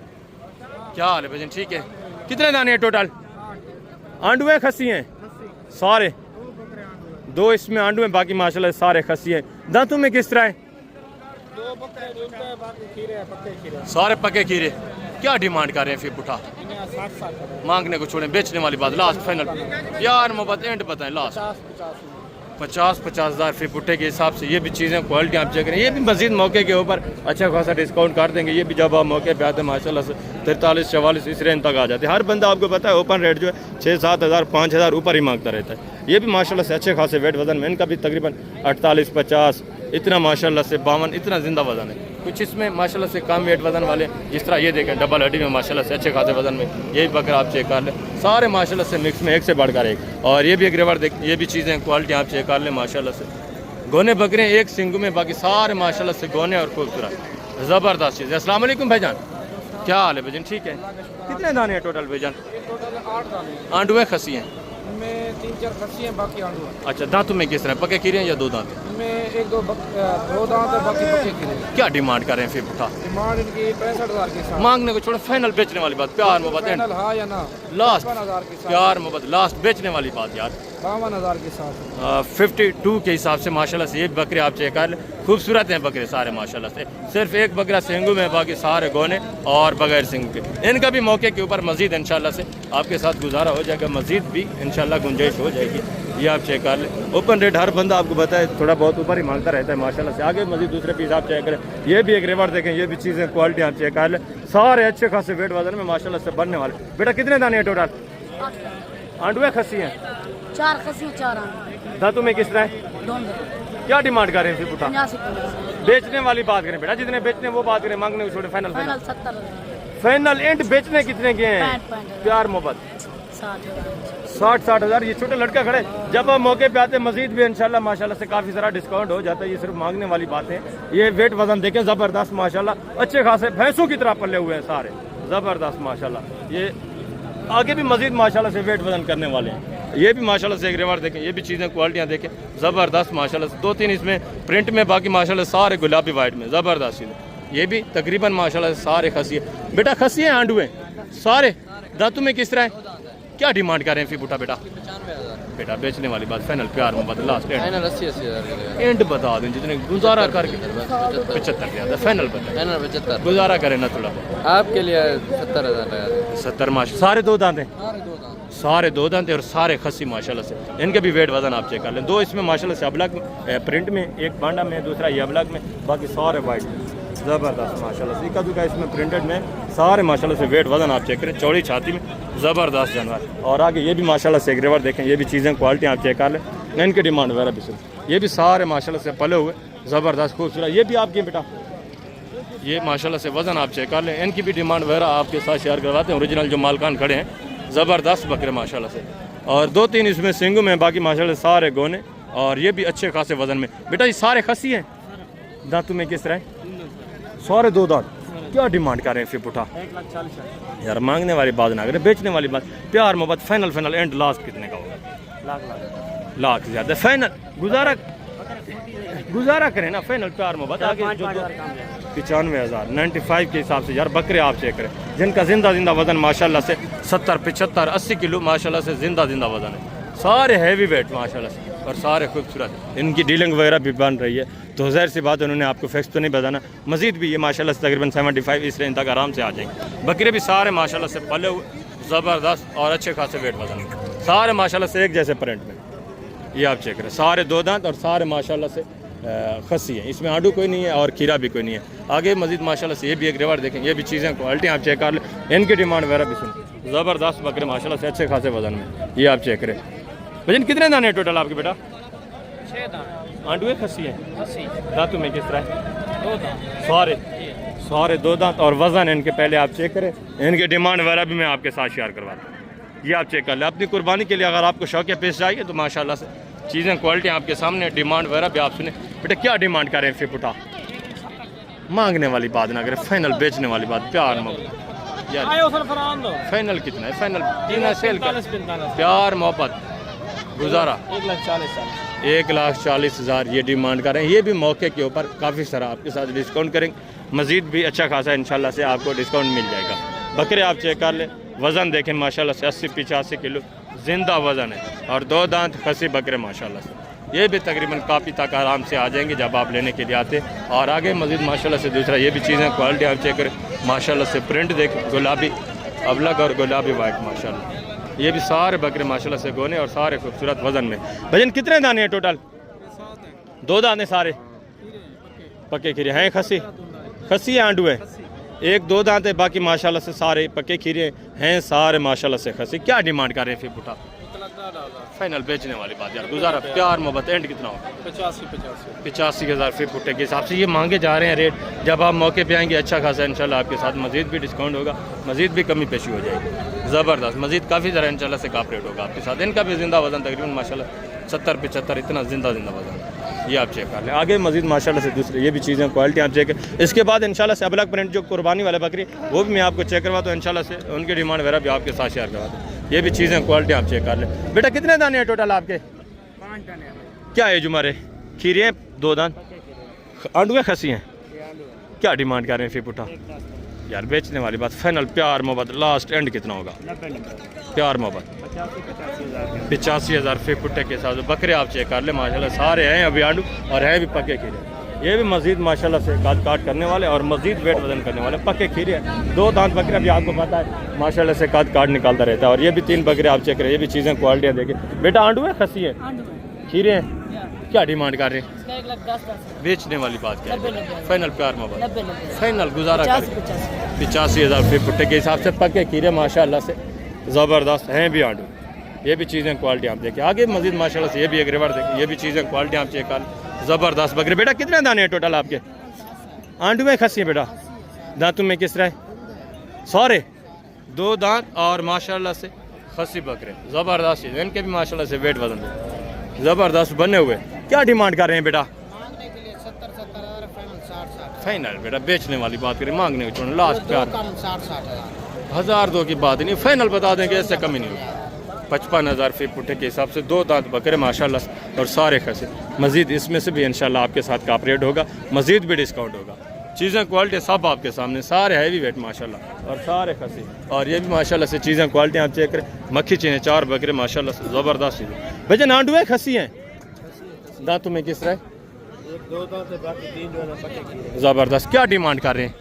क्या हाल है भाईजान? ठीक है। कितने दाने हैं टोटल? आंडू हैं, खस्सी हैं? सारे 2 इसमें आंडू हैं, बाकी माशाल्लाह सारे खस्सी हैं। दांतों में किस तरह है? 2 बकरे ढूंढते हैं, बाकी खीरे हैं, पक्के खीरे। सारे पके खीरे। क्या डिमांड कर रहे हैं फिर पुठा? 60 मांगने को छोड़ें, बेचने वाली बात लास्ट फाइनल यार मोहब्बत एंड बताएं लास्ट 50 हज़ार फी पुट्टे के हिसाब से। ये भी चीज़ें क्वालिटी आप चेक करें, ये भी मजीद मौके के ऊपर अच्छा खासा डिस्काउंट कर देंगे। ये भी जब आप मौके पे आते हैं माशाल्लाह से 43-44 इस रेंज तक आ जाते हैं। हर बंदा आपको पता है ओपन रेट जो है 6-7 हज़ार 5 हज़ार ऊपर ही मांगता रहता है। ये भी माशाल्लाह से अच्छे खासे वेट वजन में, इनका भी तकरीबन 48-50 इतना माशाल्लाह से 52 इतना जिंदा वजन है। कुछ इसमें माशाल्लाह से कम वेट वजन वाले, जिस तरह ये देखें डबल हड्डी में माशाल्लाह से अच्छे खासे वजन में, ये भी बकरा आप चेक कर लें। सारे माशाल्लाह से मिक्स में एक से बढ़कर एक। और ये भी एक रेवर देख, ये भी चीज़ें क्वालिटी आप चेक कर लें माशाल्लाह से। गोने बकरे एक सिंगू में, बाकी सारे माशाल्लाह से गोने और खूबसूरत ज़बरदस्त चीज़ है। अस्सलाम वालेकुम भाईजान, क्या हाल है भाईजान? ठीक है। कितने दाने हैं टोटल भाईजान? टोटल 8 दाने। आंडुए खसी हैं? इनमें 3-4 खस्सी हैं, बाकी आंडू हैं। अच्छा, दांतों में किस तरह पके खीरे हैं या 2 दांत? इनमें 1-2 दांत है, बाकी पक्के खीरे। क्या डिमांड कर रहे हैं फिर पुठा? डिमांड इनकी 65,000 के साथ। मांगने को छोड़ो, फाइनल बेचने वाली बात, प्यार मोहब्बत एंड हाँ या ना? लास्ट 55,000 के साथ। प्यार मोहब्बत लास्ट बेचने वाली बात यार 52,000 के साथ। 52 के हिसाब से माशाल्लाह से ये बकरे आप चेक कर लें। खूबसूरत हैं बकरे सारे माशाल्लाह से। सिर्फ एक बकरा सिंगू में, बाकी सारे गोने और बगैर सिंगू के। इनका भी मौके के ऊपर मजीद इंशाल्लाह से आपके साथ गुजारा हो जाएगा, मजीद भी इंशाल्लाह गुंजाइश हो जाएगी। ये आप चेक कर लें। ओपन रेट हर बंदा आपको बताए थोड़ा बहुत ऊपर ही मांगता रहता है माशाल्लाह से। आगे मजीद दूसरे पीस आप चेक करें, ये भी एक रेवर देखें, ये भी चीज़ें क्वालिटी आप चेक कर लें। सारे अच्छे खासे वेट वजन में माशाल्लाह से बनने वाले। बेटा कितने दाने हैं टोटल? आंडुए खस्सी हैं? 4 खस्सी 4 आंडू। दांतों में किस तरह है? क्या डिमांड कर रहे हैं फिर पुठा? 50 बेचने वाली बात करें बेटा, जितने बेचने वो बात करें, मांगने को छोड़े final final final 70,000। Final and बेचने कितने के हैं? 65,000। प्यार मोहब्बत 60,000। 60 हज़ार। ये छोटे लड़का खड़े, जब आप मौके पे आते हैं मजीद भी इंशाल्लाह माशाल्लाह से काफ़ी सारा डिस्काउंट हो जाता है। ये सिर्फ मांगने वाली बात है। ये वेट वजन देखें ज़बरदस्त माशाल्लाह, अच्छे खासे भैंसों की तरह पले हुए हैं सारे, ज़बरदस्त माशाल्लाह। ये आगे भी मजीद माशाल्लाह से वेट वजन करने वाले हैं। ये भी माशाल्लाह से एक रेवर देखें, ये भी चीज़ें क्वालिटियाँ देखें ज़बरदस्त माशाल्लाह से। 2-3 इसमें प्रिंट में, बाकी माशाल्लाह सारे गुलाबी वाइट में ज़बरदस्त चीज़ें। ये भी तकरीबन माशाल्लाह से सारे खसी है। बेटा खसी हैं आंडुए सारे? दांतों में किस तरह है? क्या डिमांड कर रहे हैं फिर बूटा बेटा? 95,000। बेटा बेचने वाली बात फाइनल प्यार मोहब्बत लास्ट फाइनल 80,000 एंड बता दें, जितने गुजारा करके 75 के आता फाइनल बता, फाइनल 75। गुजारा करें ना थोड़ा बहुत। आपके लिए 70,000 लगा दें। 70 माशा सारे 2 दांत हैं? सारे 2 दांत। और सारे खसी माशाल्लाह से। इनके भी वेट वजन आप चेक कर लें। 2 इसमें माशाल्लाह से अबलग प्रिंट में, एक बांडा में, दूसरा ये अबलग में, बाकी सारे वाइट ज़बरदस्त माशाल्लाह से। इक्का दुक्का इसमें प्रिंटेड में सारे माशाल्लाह से वेट वजन आप चेक करें। चौड़ी छाती में ज़बरदस्त जानवर। और आगे ये भी माशाल्लाह से एक रेवर देखें, ये भी चीज़ें क्वालिटी आप चेक कर लें। इनकी डिमांड वगैरह भी सुन, ये भी सारे माशाल्लाह से पले हुए ज़बरदस्त खूबसूरत। ये भी आपकी बेटा, ये माशाल्लाह से वज़न आप चेक कर लें। इनकी भी डिमांड वगैरह आपके साथ शेयर करवाते हैं। ओरिजिनल जो मालकान खड़े हैं ज़बरदस्त बकरे माशाल्लाह से। और 2-3 इसमें सिंगू में, बाकी माशाल्लाह सारे गोने और ये भी अच्छे खासे वज़न में। बेटा ये सारे खसी हैं? दांतों में किस तरह है? सारे 2 दांत। क्या डिमांड कर रहे हैं फिर पुठा? 1,40,000। यार मांगने वाली बात ना करें, बेचने वाली बात। प्यार मोहब्बत फाइनल एंड लास्ट कितने का होगा? लाख से ज़्यादा फाइनल। गुजारा करें ना फाइनल प्यार मोहब्बत। आगे जो 95,000 95 के हिसाब से यार बकरे आप चेक करें, जिनका जिंदा वजन माशाल्लाह से 70, 75, 80 किलो माशाल्लाह से जिंदा वजन है। सारे हैवी वेट माशाल्लाह से और सारे खूबसूरत। इनकी डीलिंग वगैरह भी बन रही है, तो ज़ाहिर सी बात है उन्होंने आपको फिक्स तो नहीं बताना। मजीद भी ये माशाल्लाह से तकरीबन 75 इस रेंज तक आराम से आ जाएंगे। बकरे भी सारे माशाल्लाह से पले हुए ज़बरदस्त और अच्छे खासे वेट वजन में, सारे माशाल्लाह से एक जैसे प्रिंट में। ये आप चेक करें, सारे 2 दांत और सारे माशाल्लाह से खसी है। इसमें आडू कोई नहीं है और खीरा भी कोई नहीं है। आगे मजीद माशाल्लाह से ये भी एक रेवर देखें, ये भी चीज़ें क्वालिटी आप चेक कर लें। इनकी डिमांड वगैरह भी सुन, ज़बरदस्त बकरे माशाल्लाह से अच्छे खासे वजन में। ये आप चेक करें। वजन कितने दाने हैं टोटल आपके बेटा? 6 दाने। आंडुए खसी है? दांतों में किस तरह है? 2 दांत। सारे 2 दांत और वजन इनके पहले आप चेक करें। इनकी डिमांड वगैरह भी मैं आपके साथ शेयर करवाता हूँ। ये आप चेक कर लें अपनी कुर्बानी के लिए। अगर आपको शौक पेश चाहिए तो माशाल्लाह से चीज़ें क्वालिटी आपके सामने, डिमांड वगैरह भी आप सुने। बेटा क्या डिमांड करें फिर पुठा? मांगने वाली बात ना करें, फाइनल बेचने वाली बात। प्यार मोहब्बत यार फाइनल कितना है? फाइनल तीन सेल का प्यार मोहब्बत गुजारा 1,40,000 ये डिमांड कर रहे हैं। ये भी मौके के ऊपर काफ़ी सारा आपके साथ डिस्काउंट करेंगे। मज़ीद भी अच्छा खासा इंशाल्लाह से आपको डिस्काउंट मिल जाएगा। बकरे आप चेक कर लें, वज़न देखें माशाल्लाह से 80-85 किलो जिंदा वज़न है और 2 दांत खसी बकरे माशाल्लाह से। ये भी तकरीबन काफ़ी तक आराम से आ जाएंगे जब आप लेने के लिए आते। और आगे मज़ीद माशाल्लाह से दूसरा ये भी चीज़ें क्वालिटी आप चेक करें माशाल्लाह से, प्रिंट देख गुलाबी अबलग और गुलाबी वाइट माशाल्लाह। ये भी सारे बकरे माशाल्लाह से गोने और सारे खूबसूरत वज़न में। भजन कितने दाने हैं टोटल? 2 दाने सारे पक्के खीरे हैं। खसी है आंडू है? 1-2 दांत है, बाकी माशाल्लाह से सारे पक्के खीरे हैं सारे माशाल्लाह से खसी। क्या डिमांड कर रहे हैं फिर पुटा? फाइनल बेचने वाली बात यार, गुजारा प्यार मोहब्बत एंड कितना होगा? 85,000 फी फुटे के हिसाब से ये मांगे जा रहे हैं रेट। जब आप मौके पे आएंगे अच्छा खासा इंशाल्लाह आपके साथ मजीद भी डिस्काउंट होगा, मजीद भी कमी पेशी हो जाएगी ज़बरदस्त। मजीद काफ़ी ज़रा इंशाल्लाह से काफ रेट होगा आपके साथ। इनका भी जिंदा वजन तकरीबन माशाल्लाह 70-75 इतना जिंदा वजन, ये आप चेक कर लें। आगे मजीद माशाल्लाह से दूसरे ये भी चीज़ें क्वालिटी आप चेक करें। इसके बाद इंशाल्लाह से अबलग प्रिंट जो कुर्बानी वाले बकरी वो भी मैं आपको चेक करवाता हूँ इंशाल्लाह से, उनकी डिमांड वगैरह भी आपके साथ शेयर करवाता हूँ। ये भी चीज़ें क्वालिटी आप चेक कर लें। बेटा कितने दाने हैं टोटल आपके? 5 दाने। क्या एज उम्र है? खीरे हैं 2 दान, आंडू खसी हैं। क्या डिमांड कर रहे हैं फिर पुटा? यार बेचने वाली बात, फाइनल प्यार मोहब्बत लास्ट एंड कितना होगा? प्यार मोहब्बत 85,000 फी फुटे के साथ बकरे आप चेक कर ले माशाल्लाह सारे हैं अभी आंडू और हैं भी पक्के खीरे। ये भी मजीद माशाल्लाह से काट करने वाले और मजीद वेट वजन करने वाले पक्के खीरे हैं। 2 दांत बकरे अभी आपको पता है माशाल्लाह से काट निकालता रहता है। और ये भी 3 बकरे आप चेक करें, ये भी चीज़ें क्वालिटियाँ देखिए। बेटा आंडू है खसी है? खीरे हैं। क्या डिमांड कर रहे हैं? 1,10,000। बेचने वाली बात क्या है? फाइनल प्यार मोहब्बत 90। फाइनल गुजारा करें 85,000 फी फुटे के हिसाब से पक्के खीरे माशाल्लाह से ज़बरदस्त हैं भी आंडू। ये भी चीज़ें क्वालिटी आप देखिए। आगे मजीद माशाल्लाह से ये भी एक रिवर देखिए, ये भी चीज़ें क्वालिटी आप चेक कर ज़बरदस्त बकरे। बेटा कितने दाने हैं टोटल आपके? आंडू में खसी है बेटा? दांतों में किस तरह? सारे 2 दांत और माशाल्लाह से खसी बकरे ज़बरदस्त चीज़। इनके भी माशाल्लाह से वेट वजन ज़बरदस्त बने हुए। क्या डिमांड कर रहे हैं बेटा? फाइनल बेटा बेचने वाली बात करें, मांगने की छोड़ लास्ट प्यार 1,000-2 की बात नहीं, फाइनल बता देंगे, इससे कमी नहीं होगी। 55,000 फी पुट्ठे के हिसाब से 2 दांत बकरे माशाल्लाह और सारे खसे। मजीद इसमें से भी इंशाल्लाह आपके साथ काप रेट होगा, मजीद भी डिस्काउंट होगा। चीज़ें क्वालिटी सब आपके सामने, सारे हैवी वेट माशाल्लाह और सारे खसी। और ये भी माशाल्लाह से चीज़ें क्वालिटी आप चेक करें। मक्खी चीज़ें 4 बकरे माशाल्लाह से ज़बरदस्त चीज़ें। भैया आंडू है खसी हैं? दांतों में किस तरह? 2 दांत है, बाकी 3 जो है ना पक्के खीरे। ज़बरदस्त। क्या डिमांड कर रहे हैं?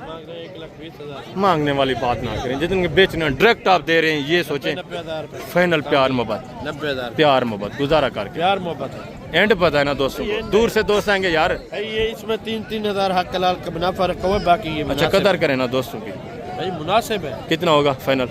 1,20,000। मांगने वाली बात ना करें, जितने बेचना डायरेक्ट आप दे रहे हैं ये सोचें। 90,000 रुपये। फाइनल प्यार मोहब्बत 90,000 प्यार मोहब्बत गुजारा करके प्यार मोहब्बत है। एंड पता है ना दोस्तों को, दूर से दोस्त आएंगे यार। भाई ये इसमें 3,000 हक कलाल का मुनाफा रखा हुआ है, बाकी ये अच्छा मुनासिब कदर करें ना दोस्तों की। भाई मुनासिब है। कितना होगा फाइनल?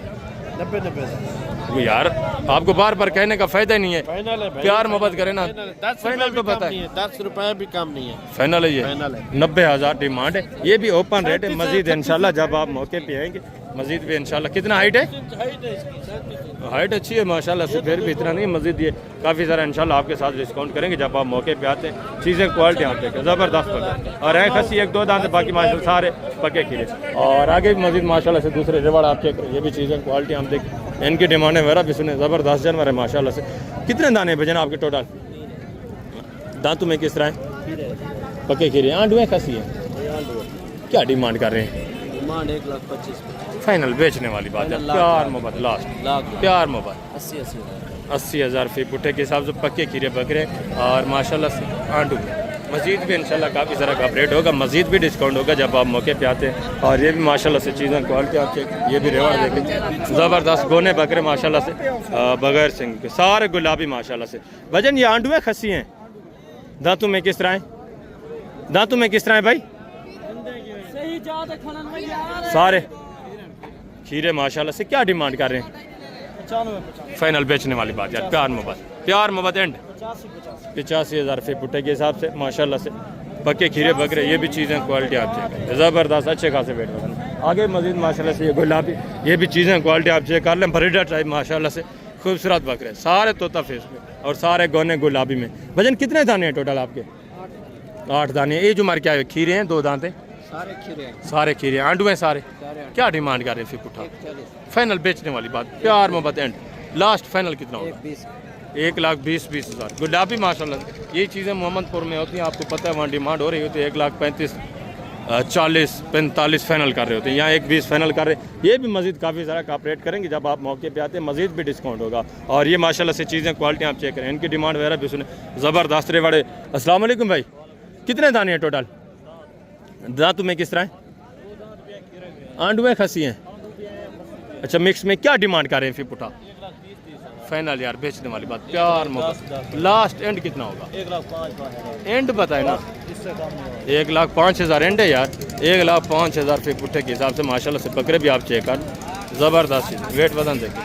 90,000 वो यार आपको बार बार कहने का फायदा ही नहीं है। फाइनल है भाई। प्यार मोहब्बत करें ना। 10 फाइनल तो पता है 10 रुपए भी कम नहीं है। फाइनल है ये फाइनल है। 90,000 डिमांड है। ये भी ओपन रेट है। मजीद इंशाल्लाह जब आप मौके पे आएंगे मजीद भी इंशाल्लाह। कितना हाइट है? हाइट अच्छी है माशाल्लाह से, फिर भी इतना नहीं, मजीद ये काफ़ी सारा इंशाल्लाह आपके साथ डिस्काउंट करेंगे जब आप मौके पे आते हैं। चीज़ें क्वालिटी आप देखें ज़बरदस्त पकड़ और है खसी 1-2 दांत, बाकी माशाल्लाह सारे पके खीरे। और आगे भी मजीद माशाल्लाह से दूसरे रिवार्ड आप चेक करें। ये भी चीज़ें क्वालिटी हम देखें, इनकी डिमांड वगैरह भी सुने, ज़बरदस्त जानवर है माशाल्लाह से। कितने दाने भजन आपके टोटल? दांतों में किस तरह है? पके खीरे। आंडू है खसी है? क्या डिमांड कर रहे हैं? डिमांड 1,25,000 फाइनल बेचने वाली बात है। प्यार मोहब्बत लास्ट प्यार मोहब्बत 80,000 फी पुट्ठे के हिसाब से पक्के खीरे बकरे और माशाल्लाह से आंडू। मजीद भी इंशाल्लाह काफ़ी सारा का रेट होगा, मजीद भी डिस्काउंट होगा जब आप मौके पे आते हैं। और ये भी माशाल्लाह से चीज़ें क्वालिटी आप चेक, ये भी रेवाड़ देखें ज़बरदस्त गोने बकरे माशाल्लाह से बगैर सिंग के सारे गुलाबी माशाल्लाह से। भजन ये आंडू है खसी हैं? दांतों में किस तरह है? दांतों में किस तरह है भाई? सारे खीरे माशाल्लाह से। क्या डिमांड कर रहे हैं? 95। फाइनल बेचने वाली बात यार, प्यार मोहब्बत एंड 85,000 फी पुट्ठे के हिसाब से माशाल्लाह से पक्के खीरे बकरे। ये भी चीज़ें क्वालिटी आप चेक ज़बरदस्त अच्छे खासे वेट वजन। आगे मजीद माशाल्लाह से ये गुलाबी, ये भी चीज़ें क्वालिटी आप चेक कर लें। ब्रीडर टाइप माशाल्लाह से खूबसूरत बकरे, सारे तोता फेस में और सारे गोने गुलाबी में। भजन कितने दाने हैं टोटल आपके? 8 दाने। ये जो मार क्या है? खीरे हैं 2 दांत हैं? सारे खीरे। आंडू हैं सारे? क्या डिमांड कर रहे हैं फिर पुट्ठा? फाइनल बेचने वाली बात, प्यार मोहब्बत एंड लास्ट फाइनल कितना होगा? 1,20,000 गुलाबी माशाल्लाह। ये चीज़ें मोहम्मदपुर में होती हैं, आपको पता है, वहाँ डिमांड हो रही होती है 1,35,000 40-45 फाइनल कर रहे होते हैं, यहाँ 1-20 फाइनल कर रहे हैं। ये भी मज़ीद काफ़ी ज़्यादा कॉपरेट करेंगे, जब आप मौके पे आते हैं मज़ीद भी डिस्काउंट होगा। और ये माशाल्लाह से चीज़ें क्वालिटी आप चेक करें, इनकी डिमांड वगैरह भी सुने ज़बरदस्त रेवाड़े। अस्सलाम वालेकुम भाई, कितने दाने हैं टोटल? दांत में किस तरह है? आंडुएँ खसी हैं, अच्छा मिक्स में। क्या डिमांड कर रहे हैं फिर पुठा? फाइनल यार बेचने वाली बात, प्यार मोहब्बत। लास्ट एंड कितना होगा? 1,05,000 एंड बताए ना, इससे कम नहीं होगा। 1,05,000 एंड है यार। 1,05,000 फिर पुट्ठे के हिसाब से माशाल्लाह से बकरे भी आप चेक कर, ज़बरदस्त चीज़। वेट वजन देखिए,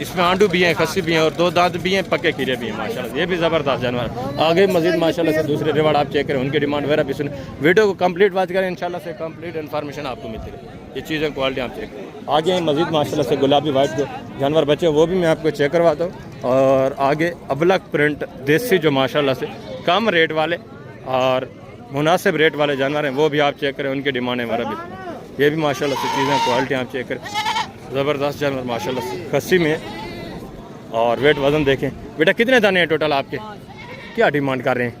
इसमें आंडू भी हैं, खस्सी भी हैं और 2 दांत भी हैं, पक्के खीरे भी हैं माशाल्लाह। ये भी ज़बरदस्त जानवर। आगे मजीद माशाल्लाह से दूसरे रिवार्ड आप चेक करें, उनकी डिमांड वगैरह भी सुने। वीडियो को कंप्लीट बात करें, इंशाल्लाह से कंप्लीट इन्फॉर्मेशन आपको मिलती है। ये चीज़ें क्वालिटी आप चेक करें। आगे मजीद माशाल्लाह से गुलाबी वाइट जो जानवर बचे वो भी मैं आपको चेक करवाता हूँ। और आगे अबलक प्रिंट देसी जो माशाल्लाह से कम रेट वाले और मुनासिब रेट वाले जानवर हैं वो भी आप चेक करें, उनकी डिमांड है हमारा भी। ये भी माशाल्लाह से चीज़ें क्वालिटी आप चेक करें, ज़बरदस्त जानवर माशाल्लाह से खस्सी में। और वेट वज़न देखें। बेटा कितने दाने हैं टोटल आपके? क्या डिमांड कर रहे हैं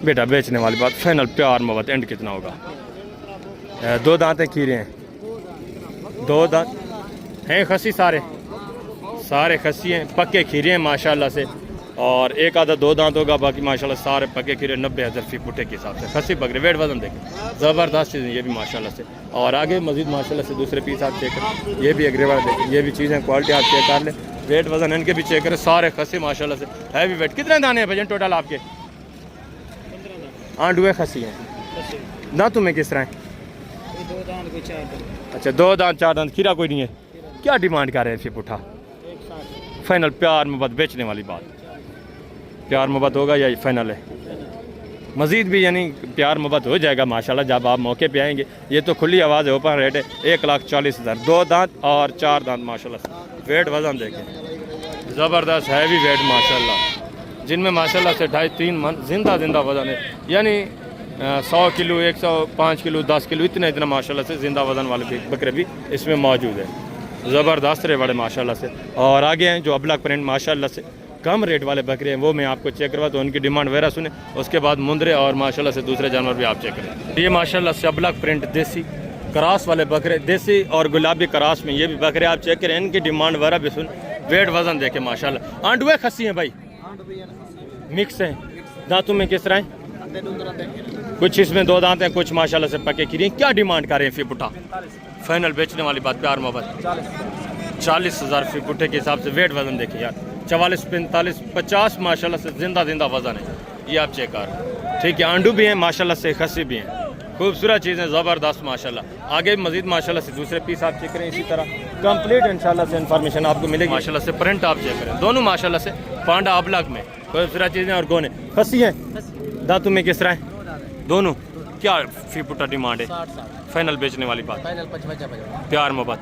बेटा? बेचने वाली बात, फाइनल प्यार मोहब्बत एंड कितना होगा? 2 दांतें खीरे हैं, 2 दांत हैं खस्सी, सारे खस्सी हैं, पक्के खीरे हैं माशाल्लाह से। और एक आधा 2 दांत होगा, बाकी माशाल्लाह सारे पक्के खीरे। 90,000 फी पुट्ठे के हिसाब से खस्सी बकरे। वेट वजन देखें, ज़बरदस्त चीज़ें ये भी माशाल्लाह से। और आगे मजीद माशाल्लाह से दूसरे पीस आप चेक करें, ये भी एक रिवार्ड देखें, ये भी चीज़ें क्वालिटी आप चेक कर लें। वेट वजन इनके भी चेक करें, सारे खस्सी माशाल्लाह से हैवी वेट। कितने दाने हैं भजन टोटल आपके? 8 हुए खस्सी हैं। दांतों में किस तरह हैं? 2 दांत कोई 4 दांत। अच्छा 2 दांत 4 दांत, खीरा कोई नहीं है। क्या डिमांड कर रहे हैं फिर पुठा? फाइनल प्यार मोहब्बत बेचने वाली बात, प्यार मोहब्बत होगा या फाइनल है? मज़ीद भी यानी प्यार मोहब्बत हो जाएगा माशाल्लाह जब आप मौके पे आएंगे। ये तो खुली आवाज़ है, ओपन रेट है। 1,40,000, 2 दांत और 4 दांत माशाल्लाह से। वेट वज़न देखें, ज़बरदस्त हैवी वेट माशाल्लाह, जिनमें माशाल्लाह से 2.5-3 मन जिंदा वज़न है। यानी 100 किलो, 105 किलो, 10 किलो इतना माशाल्लाह से जिंदा वज़न वाले भी बकरे भी इसमें मौजूद है। ज़बरदस्त रे बड़े माशाल्लाह से। और आगे हैं जो अबलक प्रिंट माशाल्लाह से कम रेट वाले बकरे हैं, वो मैं आपको चेक करवा तो उनकी डिमांड वगैरह सुने। उसके बाद मुंदरे और माशाल्लाह से दूसरे जानवर भी आप चेक करें। ये माशाल्लाह से अबलक प्रिंट देसी क्रॉस वाले बकरे, देसी और गुलाबी क्रॉस में ये भी बकरे आप चेक करें, इनकी डिमांड वगैरह भी सुन। वेट वजन देखें माशाल्लाह। आंडुए खस्सी हैं भाई, मिक्स हैं। दांतों में किस तरह हैं? कुछ इसमें 2 दांत हैं, कुछ माशाल्लाह से पके खीरी। क्या डिमांड कर रहे हैं फी पुट्ठा? फाइनल बेचने वाली बात, प्यार मोहब्बत 40,000 फी पुट्ठे के हिसाब से। वेट वजन देखिए यार, 44, 45, 50 माशाल्लाह से जिंदा वजन है। ये आप चेक कर, ठीक है। आंडू भी हैं माशाल्लाह से, खस्सी भी हैं, खूबसूरत चीज़ें ज़बरदस्त माशाल्लाह। आगे मजीद माशाल्लाह से दूसरे पीस आप चेक करें, इसी तरह कंप्लीट इंशाल्लाह से इन्फॉर्मेशन आपको मिलेगी। माशाल्लाह से प्रिंट आप चेक करें, दोनों माशाल्लाह से पांडा अबलग में खूबसूरत चीज़ें और गोने खस्सी हैं। दांतों में किस तरह है? दोनों। क्या फी पुट्ठा डिमांड है? फाइनल बेचने वाली बात, प्यार मोहब्बत।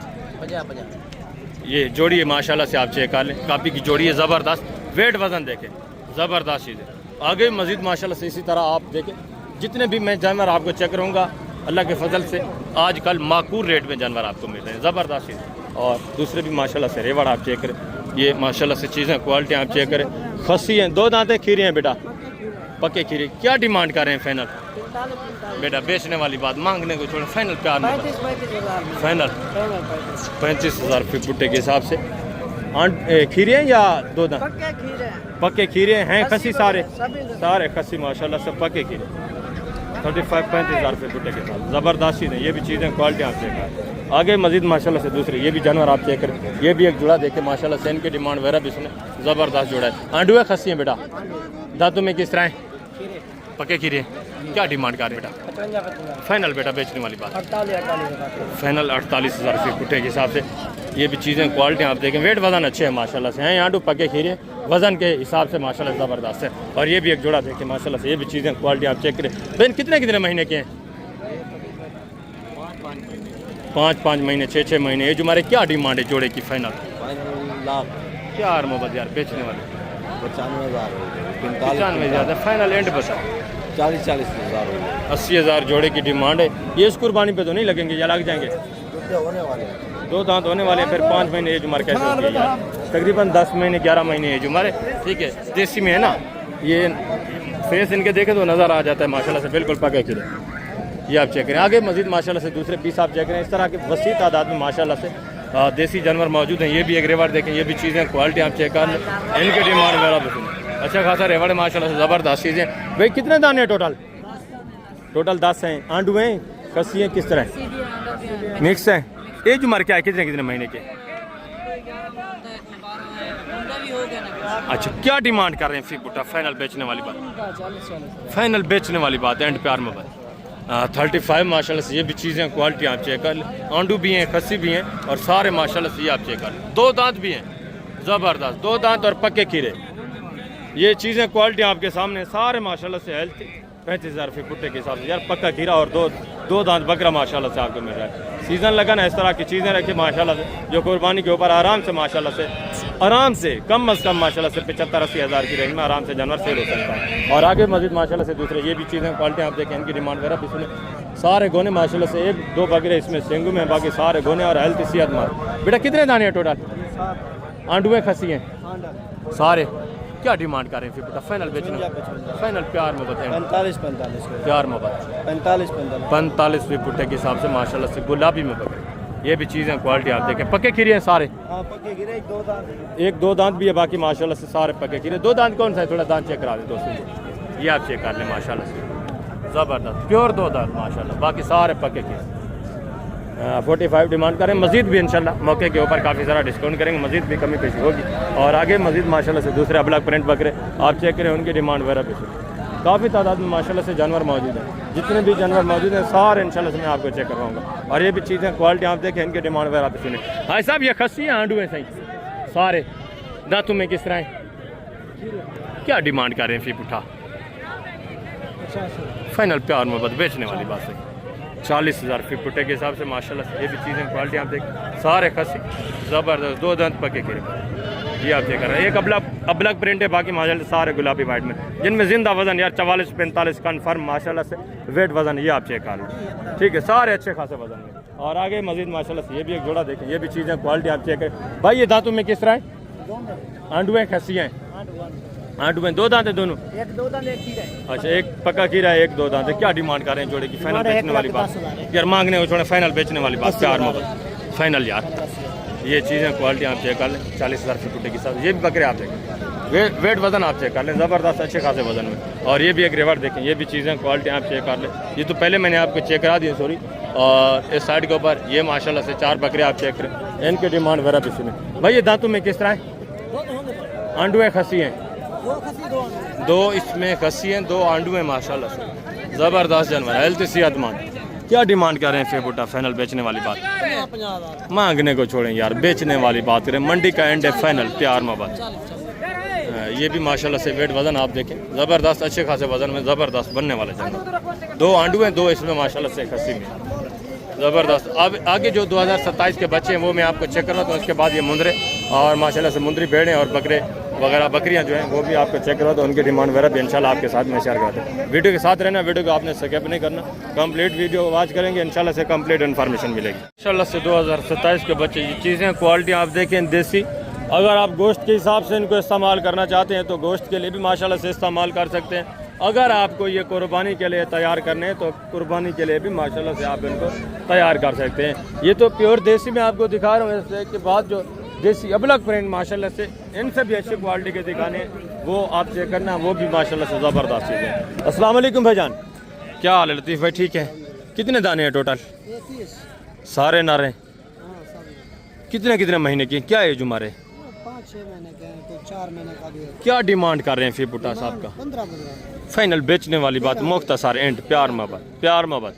ये जोड़ी है माशाल्लाह से, आप चेक कर लें, कापी की जोड़ी है ज़बरदस्त। वेट वजन देखें, ज़बरदस्त चीज़ें। आगे मजीद माशाल्लाह से इसी तरह आप देखें, जितने भी मैं जानवर आपको चेक करूँगा अल्लाह के फजल से आजकल माकूल रेट में जानवर आपको मिल रहे हैं, ज़बरदस्त चीज़ें। और दूसरे भी माशाल्लाह से रेवड़ आप चेक करें, ये माशाल्लाह से चीज़ें क्वालिटी आप चेक करें। खस्सी हैं, 2 दांतें खीरे हैं बेटा, पक्के खीरे। क्या डिमांड कर रहे हैं फाइनल? बेटा बेचने वाली बात, मांगने को छोड़े, फाइनल प्यार में फाइनल 35,000 फी पुट्टे के हिसाब से। खीरे हैं या 2 दांत? पक्के खीरे हैं, खस्सी सारे खस्सी माशाल्लाह से पक्के खीरे। 35,000 रुपये पुट्टे के साथ, ज़बरदस्त चीज़ें। ये भी चीज़ें क्वालिटी आप चेक करें। आगे मजीद माशाल्लाह से दूसरे ये भी जानवर आप चेक करें, ये भी एक जुड़ा देखे माशाल्लाह से, इनकी डिमांड वगैरह भी सुने, ज़बरदस्त जुड़ा है। आंडुए खस्सी हैं बेटा, दांतों में किस तरह हैं? पक्के खीरे। क्या डिमांड कर रहे हैं बेटा? फाइनल बेटा बेचने वाली बात, फाइनल 48,000 रुपये पुट्टे के हिसाब से। ये भी चीज़ें क्वालिटी आप देखें, वेट वजन अच्छे हैं माशाल्लाह से हैं। आंडू पक्के खीरे वजन के हिसाब से माशाल्लाह ज़बरदस्त है। और ये भी एक जोड़ा देखें माशाल्लाह से, ये भी चीज़ें क्वालिटी आप चेक करें। बहन कितने महीने के हैं? 5 महीने, 6 महीने। ये जो हमारे क्या डिमांड है जोड़े की? फाइनल प्यार मोहब्बत यार बेचने वाले 95,000 ज़्यादा। फाइनल एंड बता 40,000 80,000 जोड़े की डिमांड है। ये इस कुर्बानी पे तो नहीं लगेंगे या लग जाएंगे? 2 दांत होने वाले, फिर 5 महीने एज उम्र कैसे होती है यार? तकरीबन 10 महीने 11 महीने एज उम्र है, ठीक है। देसी में है ना, ये फेस इनके देखे तो नज़र आ जाता है माशाल्लाह से, बिल्कुल पके खीरे। ये आप चेक करें। आगे मजीद माशाल्लाह से दूसरे पीस आप चेक करें। इस तरह के वसी तादाद में माशाल्लाह से देसी जानवर मौजूद हैं। ये भी एक रेवड़ देखें, ये भी चीज़ें क्वालिटी आप चेक कर लें, इनके डिमांड वगैरह अच्छा खासा रेवड़ है माशाल्लाह से, ज़बरदस्त चीज़ें। भाई कितने दाने हैं टोटल? टोटल 10 हैं। आंडू हैं, खस्सी हैं, किस तरह मिक्स हैं? एज उम्र क्या है, कितने कितने महीने के? अच्छा, क्या डिमांड कर रहे हैं फी बुटा? फाइनल बेचने वाली बात, फाइनल बेचने वाली बात, एंड प्यार में बात 35 माशाल्लाह से। ये भी चीज़ें क्वालिटी आप चेक कर लें। आंडू भी हैं, खस्सी भी हैं और सारे माशाल्लाह से ये आप चेक कर लें। 2 दांत भी हैं, ज़बरदस्त 2 दांत और पक्के खीरे। ये चीज़ें क्वालिटी आपके सामने सारे माशाल्लाह से हेल्थी। 35,000 रुपये पुट्टे के हिसाब से यार, पक्का खीरा और दो दांत बकरा माशाल्लाह से आपको मिल रहा है। सीज़न लगा ना, इस तरह की चीज़ें रखी माशाल्लाह से, जो कुर्बानी के ऊपर आराम से माशाल्लाह से कम अज़ कम माशाल्लाह से 75-80 हज़ार की रेंज में आराम से जानवर सेल हो सकता है। और आगे मजीद माशाल्लाह से दूसरे ये भी चीज़ें क्वालिटी आप देखें, इनकी डिमांड वगैरह भी सुने। सारे गोने माशाल्लाह से 1-2 बकरे इसमें सेंगू में, बाकी सारे गोने और हेल्थ सेहतमंद। बेटा कितने दाने हैं टोटल? आंडू में खस्सी हैं सारे। क्या डिमांड कर रहे हैं फिर बेटा? फाइनल बेचना, फाइनल प्यार में बताएं। 45 प्यार में बात 45 रुपये पुट्टे के हिसाब से माशाल्लाह से गुलाबी में बकरे। ये भी चीज़ें क्वालिटी आप देखें, पक्के खीरे हैं सारे। एक दो दांत भी है, बाकी माशाल्लाह से सारे पक्के खीरे। 2 दांत कौन सा है? थोड़ा दांत चेक करा दें दोस्तों, ये आप चेक कर लें माशाल्लाह से, ज़बरदस्त प्योर 2 दांत माशाल्लाह, बाकी सारे पक्के खीरे। 45 डिमांड करें। मजीद भी इंशाल्लाह मौके के ऊपर काफ़ी सारा डिस्काउंट करेंगे, मजीद भी कमी पेशी होगी। और आगे मजीद माशाल्लाह से दूसरे अबलग प्रिंट बकरे आप चेक करें, उनकी डिमांड वगैरह भी काफ़ी तादाद में माशाल्लाह से जानवर मौजूद हैं। जितने भी जानवर मौजूद हैं सारे इंशाल्लाह से मैं आपको चेक करवाऊंगा। और ये भी चीज़ें क्वालिटी आप देखें, इनके डिमांड वगैरह भी सुने। भाई साहब ये खस्सी हैं, आंडू हैं सही सारे, दांतों में किस तरह हैं? क्या डिमांड कर रहे हैं फी पुठा? फाइनल प्यार मोहब्बत बेचने वाली बात है। 40,000 रुपये पुट्टे के हिसाब से माशाल्लाह से। ये भी चीज़ें क्वालिटी आप देखें, सारे खस्सी ज़बरदस्त 2 दांत पके खीरे, ये आप चेक कर रहे हैं। एक अबलग प्रिंट है, बाकी माशाल्लाह सारे गुलाबी वाइट में, जिनमें जिंदा वजन यार 44-45 कन्फर्म माशाल्लाह से वेट वजन, ये आप चेक कर लें। ठीक है, सारे अच्छे खासे वजन में। और आगे मजीद माशाल्लाह से ये भी एक जोड़ा देखें, ये भी चीज़ें क्वालिटी आप चेक करें। भाई ये दांतों में किस तरह है? आंडू हैं, खस्सी हैं? आंडू में 2 दांत है दोनों? एक 2 दांत एक खीरा है। अच्छा, एक पक्का खीरा है, 1-2 दांत है। क्या डिमांड कर रहे हैं जोड़े की? फाइनल बेचने वाली बात यार, मांगने को छोड़े, फाइनल बेचने वाली बात, प्यार मोहब्बत फाइनल यार। ये चीज़ें क्वालिटी आप चेक कर लें, 40,000 रुपये पुट्टे के साथ। ये भी बकरे आप देखें, वेट वजन आप चेक कर लें, ज़बरदस्त अच्छे खासे वजन में। और ये भी एक रेवड़ देखें, ये भी चीज़ें क्वालिटी आप चेक कर लें। ये तो पहले मैंने आपको चेक करा दिए, सॉरी। और इस साइड के ऊपर ये माशाल्लाह से 4 बकरे आप चेक करें, इनके डिमांड वगैरह भी सुने। भाई ये दांतों में किस तरह है? आंडू हैं, खस्सी हैं? 2 इसमें खस्सी हैं, 2 आंडू हैं माशाल्लाह से, ज़बरदस्त जानवर, हेल्थ सेहतमंद। क्या डिमांड कर रहे हैं फेबुटा? फाइनल बेचने वाली बात, मांगने को छोड़ें यार, बेचने वाली बात करें। मंडी का एंड है फाइनल प्यार मोहब्बत। ये भी माशाल्लाह से वेट वजन आप देखें, ज़बरदस्त अच्छे खासे वजन में ज़बरदस्त बनने वाले जानवर। 2 आंडू हैं, 2 इसमें माशाल्लाह से खस्सी में, ज़बरदस्त। अब आगे जो 2027 के बच्चे हैं वो मैं आपको चेक करवा दूँ। उसके बाद ये मुंदरे और माशाल्लाह से मुंदरी भेड़ें और बकरे वगैरह बकरियां जो हैं वो भी आपको चेक करवा दो, उनकी डिमांड वगैरह भी इंशाल्लाह आपके साथ में शेयर करते हैं। वीडियो के साथ रहना, वीडियो को आपने स्किप नहीं करना, कंप्लीट वीडियो वॉच करेंगे, इंशाल्लाह से कंप्लीट इन्फॉर्मेशन मिलेगी इंशाल्लाह से। 2027 के बच्चे, ये चीज़ें क्वालिटी आप देखें देसी। अगर आप गोश्त के हिसाब से इनको इस्तेमाल करना चाहते हैं तो गोश्त के लिए भी माशाल्लाह से इस्तेमाल कर सकते हैं। अगर आपको ये कुर्बानी के लिए तैयार करने हैं तो कुर्बानी के लिए भी माशाल्लाह से आप इनको तैयार कर सकते हैं। ये तो प्योर देसी में आपको दिखा रहा हूँ, इसके बाद जो देसी अबलग प्रिंट माशाल्लाह से इनसे भी अच्छी क्वालिटी के दिखाने वो आप चेक करना, वो भी माशाल्लाह से ज़बरदस्त चीज़ है। अस्सलाम वालेकुम भाईजान, क्या हाल है लतीफ़ भाई? ठीक है। कितने दाने हैं टोटल? 30 सारे नारे? कितने कितने महीने की? क्या एज उम्र है? 5-6 महीने के हैं, तो 4 महीने का भी है। क्या डिमांड कर रहे हैं फिर पुटा साहब का? 15 फाइनल बेचने वाली बात, मुख्तसर एंड प्यार मोहब्बत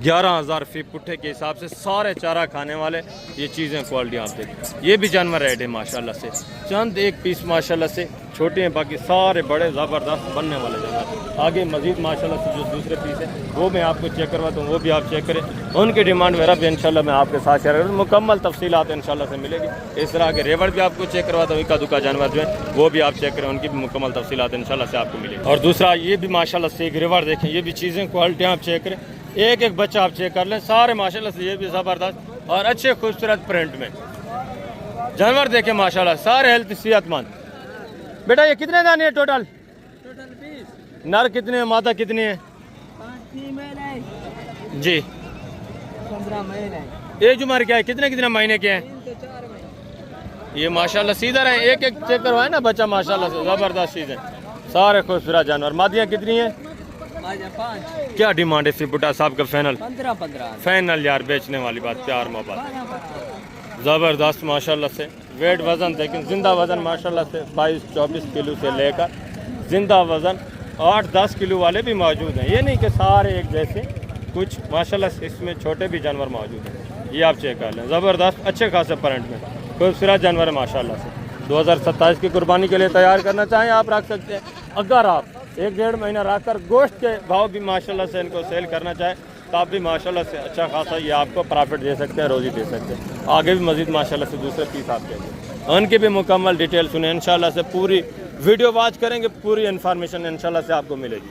11,000 फी पुट्ठे के हिसाब से सारे चारा खाने वाले ये चीज़ें क्वालिटी आप देखें। ये भी जानवर रेड है माशाल्लाह से, चंद एक पीस माशाल्लाह से छोटे हैं, बाकी सारे बड़े ज़बरदस्त बनने वाले जानवर। आगे मज़ीद माशाल्लाह से जो दूसरे पीस है वो मैं आपको चेक करवाता हूँ, वो भी आप चेक करें। उनकी डिमांड वगैरह भी इंशाल्लाह मैं आपके साथ शेयर करूँ, मुकम्मल तफसीलात इंशाल्लाह से मिलेगी। इस तरह के रेवड़ भी आपको चेक करवाता हूँ, इक्का दुक्का जानवर जो है वो भी आप चेक करें, उनकी भी मुकम्मल तफसीलात इंशाल्लाह से आपको मिलेगी। और दूसरा ये भी माशाल्लाह से एक रेवड़ देखें, ये भी चीज़ें क्वालिटी आप चेक करें, एक एक बच्चा आप चेक कर लें, सारे माशाल्लाह से ये भी ज़बरदस्त और अच्छे खूबसूरत प्रिंट में जानवर देखें माशाल्लाह, सारे हेल्थ सेहतमंद। बेटा ये कितने दाने हैं टोटल? नर कितने हैं, मादा कितनी है? जी। 15 महीने। एज उम्र क्या है, कितने कितने महीने के हैं? ये माशाल्लाह सीधा है, एक एक चेक करवाए ना बच्चा, माशाल्लाह से ज़बरदस्त चीज़ है, सारे खूबसूरत जानवर। मादियाँ कितनी हैं? 5। क्या डिमांड है बुटा साहब का? फाइनल 15। फाइनल यार, बेचने वाली बात, प्यार मोहब्बत। ज़बरदस्त माशाल्लाह से। वेट वज़न लेकिन जिंदा वज़न माशाल्लाह से 22-24 किलो से लेकर जिंदा वज़न 8-10 किलो वाले भी मौजूद हैं। ये नहीं कि सारे एक जैसे, कुछ माशाल्लाह से इसमें छोटे भी जानवर मौजूद हैं। ये आप चेक कर लें, ज़बरदस्त अच्छे खासे प्रिंट में खूबसूरत जानवर है माशाल्लाह से। 2027 की कुर्बानी के लिए तैयार करना चाहें आप रख सकते हैं। अगर आप 1-1.5 महीना रख कर गोश्त के भाव भी माशाल्लाह से इनको सेल करना चाहें तो आप भी माशाल्लाह से अच्छा खासा ये आपको प्रॉफिट दे सकते हैं, रोज़ी दे सकते हैं। आगे भी मज़ीद माशाल्लाह से दूसरे पीस आपके उनकी भी मुकम्मल डिटेल सुने इंशाल्लाह से। पूरी वीडियो वॉच करेंगे, पूरी इन्फॉर्मेशन इंशाल्लाह से आपको मिलेगी।